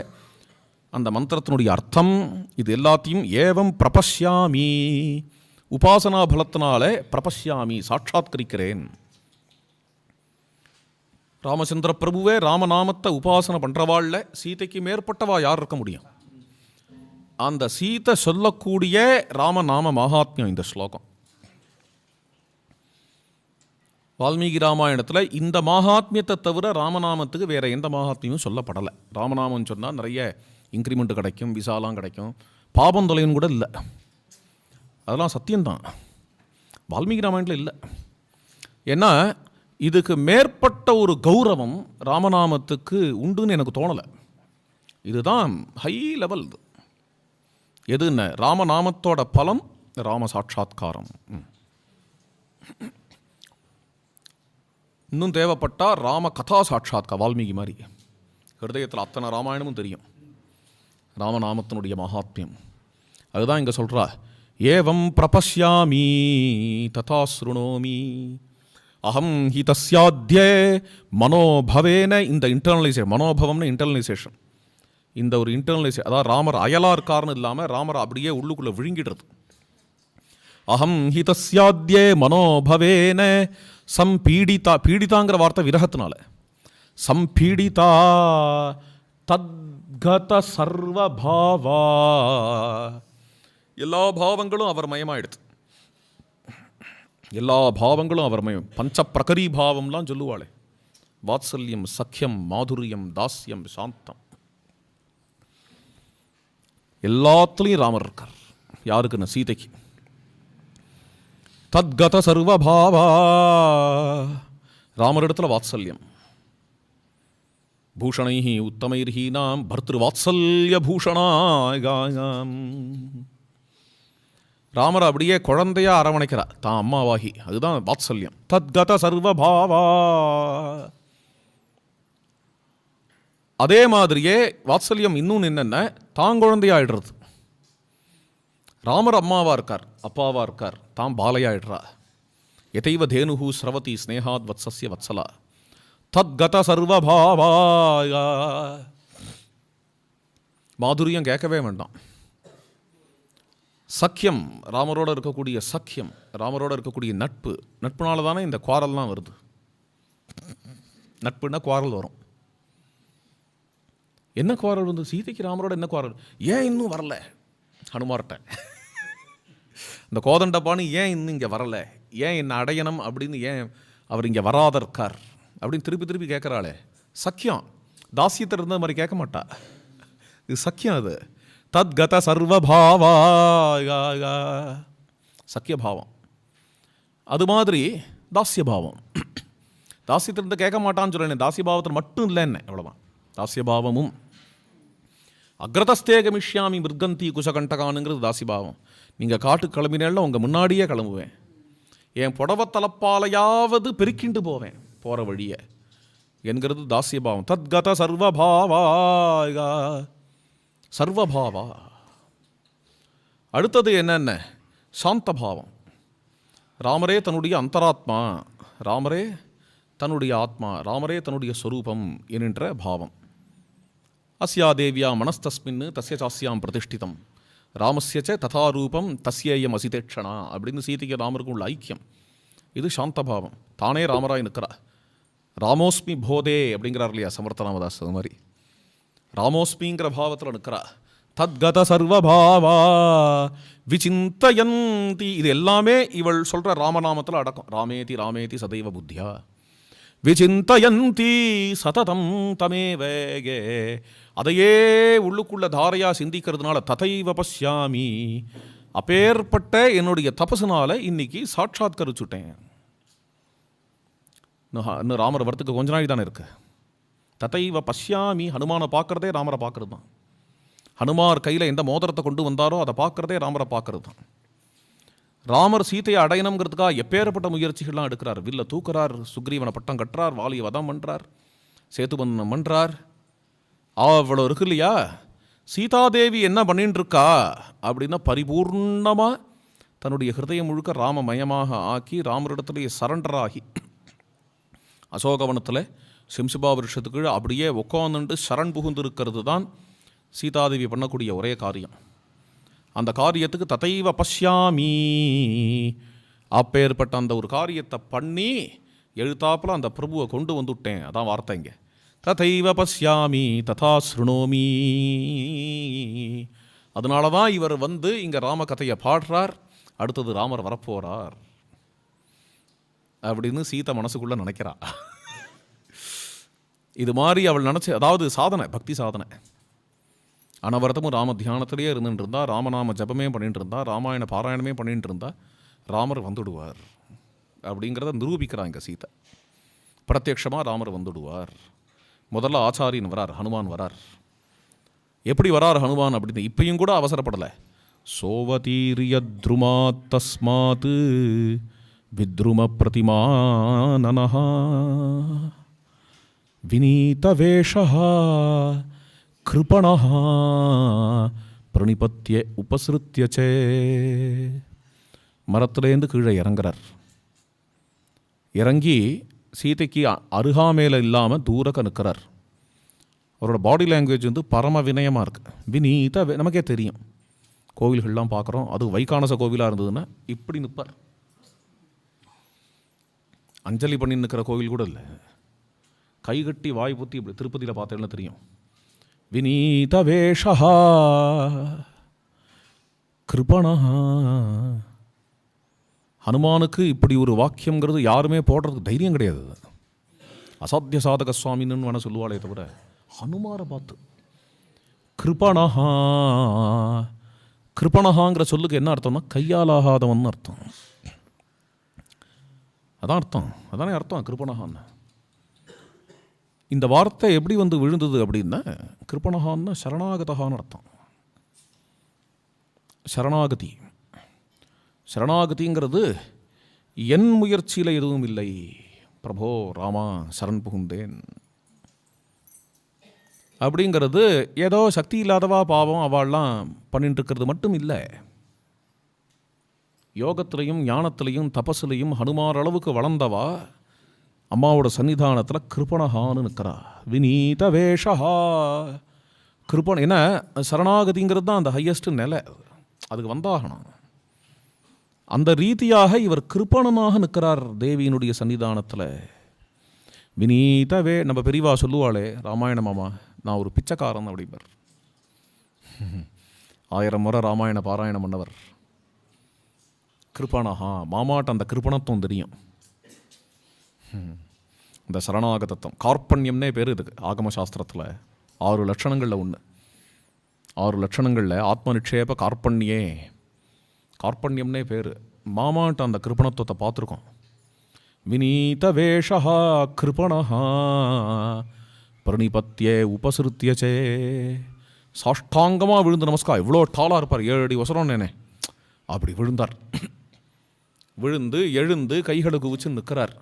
அந்த மந்திரத்தினுடைய அர்த்தம், இது எல்லாத்தையும் ஏவம் பிரபஷ்யாமி, உபாசனா பலத்தினாலே பிரபஷ்யாமி, சாட்சாத்கரிக்கிறேன். ராமச்சந்திர பிரபுவே ராமநாமத்தை உபாசனை பண்ணுறவாள்ல சீதைக்கு மேற்பட்டவா யார் இருக்க முடியும்? அந்த சீதை சொல்லக்கூடிய ராமநாம மகாத்மியம் இந்த ஸ்லோகம். வால்மீகி ராமாயணத்தில் இந்த மகாத்மியத்தை தவிர ராமநாமத்துக்கு வேற எந்த மகாத்மியமும் சொல்லப்படலை. ராமநாமம் சொன்னால் நிறைய இன்க்ரிமெண்ட் கிடைக்கும், விசாலாம் கிடைக்கும், பாபம் தொலைன்னு கூட இல்லை. அதெல்லாம் சத்தியம்தான். வால்மீகி ராமாயணத்தில் இல்லை. ஏன்னா இதுக்கு மேற்பட்ட ஒரு கௌரவம் ராமநாமத்துக்கு உண்டுன்னு எனக்கு தோணலை. இதுதான் ஹை லெவல். எதுன்னு ராமநாமத்தோட பலம் ராம சாட்சாத்காரம். இன்னும் தேவைப்பட்டா ராம கதா சாட்சாத்கா, வால்மீகி மாதிரி ஹிருதயத்தில் அத்தனை ராமாயணமும் தெரியும். ராமநாமத்தினுடைய மகாத்மியம் அதுதான் இங்கே சொல்கிறா. ஏவம் பிரபஷ்யாமி ததா ஸ்ருணோமி அகம் ஹி தஸ்யாத்யே மனோபவேன. இந்த இன்டர்னலைசேஷன், மனோபவம்னு இன்டர்னலைசேஷன், இந்த ஒரு இன்டர்னலைசேஷன், அதாவது ராமர் அயலா இருக்காருன்னு இல்லாமல் ராமர் அப்படியே உள்ளுக்குள்ளே விழுங்கிடுறது. அகம் ஹி தஸ்யாத்யே மனோபவேன சம்பீடிதா, பீடிதாங்கிற வார்த்தை விரகத்தினால, சம்பீடிதா தத்கத சர்வபாவா, எல்லா பாவங்களும் அவர் மயமாயிடுது. எல்லா பாவங்களும் அவர் மயம். பஞ்ச பிரகரி பாவம்லாம் சொல்லுவாளே, வாத்சல்யம், சக்கியம், மாதுரியம், தாஸ்யம், சாந்தம், எல்லாத்துலேயும் ராமர் இருக்கார். யாருக்குன்னு? சீதைக்கு. தத்கத சர்வபாவா, ராமரிடத்தில் வாத்சல்யம். பூஷணைஹி உத்தமைர்ஹீனாம் பர்திருவாத்சல்ய பூஷணாயாம். ராமர் அப்படியே குழந்தையா அரவணைக்கிறார் தான் அம்மாவாகி, அதுதான் வாத்சல்யம். தத்கத சர்வபாவா. அதே மாதிரியே வாத்சல்யம் இன்னொன்று என்னென்ன, தான் குழந்தையாயிடுறது. ராமர் அம்மாவா இருக்கார், அப்பாவா இருக்கார், தான் பாலையாயிடுறா. எதைவ தேனுஹு ஸ்ரவதி ஸ்னேகாத் வத்சஸ்ய வத்சலா தத்கத சர்வபாவாயா. மாதுரியம் கேட்கவே வேண்டாம். சக்கியம், ராமரோட இருக்கக்கூடிய சக்கியம், ராமரோட இருக்கக்கூடிய நட்பு, நட்புனால தானே இந்த குவாரல்லாம் வருது. நட்புன்னா குவாரல் வரும். என்ன குவாரல் வந்து? சீதைக்கு ராமரோட என்ன குவாரல்? ஏன் இன்னும் வரல ஹனுமார்ட்ட? இந்த கோதண்டபாணி ஏன் இன்னும் இங்கே வரலை, ஏன் என்னை அடையணும் அப்படின்னு ஏன் அவர் இங்கே வராத இருக்கார் அப்படின்னு திருப்பி திருப்பி கேட்குறாளே. சக்கியம், தாசியத்தில் இருந்த மாதிரி கேட்க மாட்டா. இது சக்கியம். அது தத்கத சர்வபாவா, சக்கியபாவம். அது மாதிரி தாசியபாவம், தாசியத்திலிருந்து கேட்க மாட்டான்னு சொல்லேன். தாசியபாவத்தில் மட்டும் இல்லைன்னு எவ்வளோதான். தாசியபாவமும் அக்ரதஸ்தே கமிஷ்யாமி மிருகந்தி குசகண்டகானுங்கிறது தாசிபாவம். நீங்கள் காட்டுக்கு கிளம்பினேன்னா உங்கள் முன்னாடியே கிளம்புவேன், என் புடவை தலப்பாலையாவது பெருக்கிண்டு போவேன் போகிற வழியை என்கிறது தாசியபாவம். தத்கத சர்வபாவா, சர்வபாவா. அடுத்தது என்னென்ன? சாந்தபாவம். ராமரே தன்னுடைய அந்தராத்மா, ராமரே தன்னுடைய ஆத்மா, ராமரே தன்னுடைய ஸ்வரூபம் என்கின்ற பாவம். அஸ்யா தேவியா மனஸ்தஸ்மின் தஸ்ய சாஸ்யாம் பிரதிஷ்டிதம் ராமஸ்யச்ச ததாரூபம் தஸ்யேயம் அசிதேட்சணா அப்படின்னு சீதைக்கு ராமருக்கும் உள்ள ஐக்கியம். இது சாந்தபாவம். தானே ராமராய் நிற்கிறா. ராமோஸ்மி போதே அப்படிங்கிறார் இல்லையா சமர்த்த ராமதாஸ், அது மாதிரி ராமோஸ்மிங்கிற பாவத்தில் நிற்கிறா. தத்கத சர்வபாவா விசிந்தயந்தி, இது எல்லாமே இவள் சொல்கிற ராமநாமத்தில் அடக்கம். ராமேதி ராமேதி சதைவ புத்தியா விசிந்தயந்தி சததம் தமேவேகே, அதையே உள்ளுக்குள்ள தாரையா சிந்திக்கிறதுனால ததைவ பஷ்யாமி, அப்பேற்பட்ட என்னுடைய தபசுனால இன்னைக்கு சாட்சாத்கரிச்சுட்டேன். இன்னும் ராமர் வரத்துக்கு கொஞ்ச நாள் தானே இருக்குது. ததைவ பஷ்யாமி, ஹனுமானை பார்க்குறதே ராமரை பார்க்குறது தான். ஹனுமார் கையில் எந்த மோதிரத்தை கொண்டு வந்தாரோ அதை பார்க்குறதே ராமரை பார்க்குறது தான். ராமர் சீதையை அடையணுங்கிறதுக்காக எப்பேற்பட்ட முயற்சிகள்லாம் எடுக்கிறார். வில்ல தூக்குறார், சுக்ரீவனை பட்டம் கட்டுறார், வாலியை வதம் பண்ணுறார், சேத்துபந்தனம் பண்ணுறார். அவ்வளோ இருக்கு இல்லையா? சீதாதேவி என்ன பண்ணிட்டு இருக்கா அப்படின்னா பரிபூர்ணமாக தன்னுடைய ஹிருதயம் முழுக்க ராமமயமாக ஆக்கி ராமரிடத்துலேயே சரண்டராகி அசோகவனத்தில் சிம்சிபா விருஷத்துக்கு அப்படியே உட்காந்துட்டு சரண் புகுந்து இருக்கிறது தான் சீதாதேவி பண்ணக்கூடிய ஒரே காரியம். அந்த காரியத்துக்கு ததைவ பஷ்யாமி, அப்பேற்பட்ட அந்த ஒரு காரியத்தை பண்ணி எழுத்தாப்பில் அந்த பிரபுவை கொண்டு வந்துவிட்டேன். அதான் வார்த்தை இங்கே. ததைவ பஷ்யாமி ததா ஸ்ருணோமி. அதனால தான் இவர் வந்து இங்கே ராம கதையை பாடுறார். அடுத்தது ராமர் வரப்போகிறார் அப்படின்னு சீதை மனசுக்குள்ளே நினைக்கிறா. இது மாதிரி அவள் நினச்சி, அதாவது சாதனை, பக்தி சாதனை. அனவரதமும் ராம தியானத்திலேயே இருந்துட்டு இருந்தா, ராமநாம ஜபமே பண்ணிட்டு இருந்தா, ராமாயண பாராயணமே பண்ணிட்டு இருந்தா, ராமர் வந்துடுவார் அப்படிங்கிறத நிரூபிக்கிறாங்க சீதை. பிரத்யக்ஷமாக ராமர் வந்துடுவார். முதல்ல ஆச்சாரியன் வரார், ஹனுமான் வரார். எப்படி வரார் ஹனுமான் அப்படின்னு இப்பயும் கூட அவசரப்படலை. சோவதீரியத்ருமா தஸ்மாத் வித்ரும பிரதிமானனஹ வினீதவேஷஹ கிருபணஹ பிரணிபத்ய உபசிருத்யச்சே. மரத்துலேருந்து கீழே இறங்குறார். இறங்கி சீதைக்கு அருகாமையில் இல்லாமல் தூரக்க நிற்கிறார். அவரோட பாடி லாங்குவேஜ் வந்து பரம வினயமாக இருக்குது. வினீத, நமக்கே தெரியும், கோவில்கள்லாம் பார்க்குறோம். அது வைகானச கோவிலாக இருந்ததுன்னா இப்படி நிற்பார். அஞ்சலி பண்ணி நிற்கிற கோவில் கூட இல்லை, கைகட்டி வாய் புத்தி இப்படி. திருப்பதியில் பார்த்தேன்னா தெரியும். வினீத வேஷா கிருபணா. ஹனுமானுக்கு இப்படி ஒரு வாக்கியங்கிறது யாருமே போடுறதுக்கு தைரியம் கிடையாது. அசாத்திய சாதக சுவாமின்னு வேணால் சொல்லுவாளே தவிர ஹனுமாரை பார்த்து கிருபணஹா. கிருபணஹாங்கிற சொல்லுக்கு என்ன அர்த்தம்னா கையாலாகாதவன் அர்த்தம். அதான் அர்த்தம், அதானே அர்த்தம் கிருபணஹான்னு. இந்த வார்த்தை எப்படி வந்து விழுந்தது அப்படின்னா, கிருபணஹான்னா சரணாகதகான்னு அர்த்தம். சரணாகதி, சரணாகதிங்கிறது என் முயற்சியில் எதுவும் இல்லை, பிரபோ ராமா சரண் புகுந்தேன் அப்படிங்கிறது ஏதோ சக்தி இல்லாதவா பாவம் அவள்லாம் பண்ணிட்டு இருக்கிறது மட்டும் இல்லை. யோகத்திலையும் ஞானத்திலையும் தபஸிலையும் ஹனுமார் அளவுக்கு வளர்ந்தவா அம்மாவோட சன்னிதானத்தில் கிருபணஹான்னு நிற்கிறா. வினீத வேஷா கிருபண. ஏன்னா சரணாகதிங்கிறது தான் அந்த ஹையஸ்ட் நிலை, அதுக்கு வந்தாகணும். அந்த ரீதியாக இவர் கிருபணனாக நிற்கிறார் தேவியினுடைய சன்னிதானத்தில். வினீதவே. நம்ம பெரியவா சொல்லுவாளே ராமாயணமாமா, நான் ஒரு பிச்சைக்காரன் அப்படிம்பார். 1000 முறை ராமாயண பாராயணம் பண்ணவர். கிருபணஹா, மாமாட்ட அந்த கிருபணத்துவம் தெரியும். இந்த சரணாகதத்துவம், கார்பண்யம்னே பேர் இதுக்கு ஆகம சாஸ்திரத்தில். 6 லட்சணங்களில் ஒன்று. 6 லட்சணங்களில் ஆத்ம நிக்ஷேப கார்பண்யே, கார்பண்யம்னே பேர். மாமாட்ட அந்த கிருபணத்துவத்தை பார்த்துருக்கோம். வினீத வேஷா கிருபணஹா பிரணிபத்யே உபசிருத்தியச்சே. சாஷ்டாங்கமாக விழுந்து நமஸ்கார். இவ்வளோ டாலாக இருப்பார், 7 அடி வசரம் நேனே, அப்படி விழுந்தார். விழுந்து எழுந்து கைகளுக்கு வச்சு நிற்கிறார்.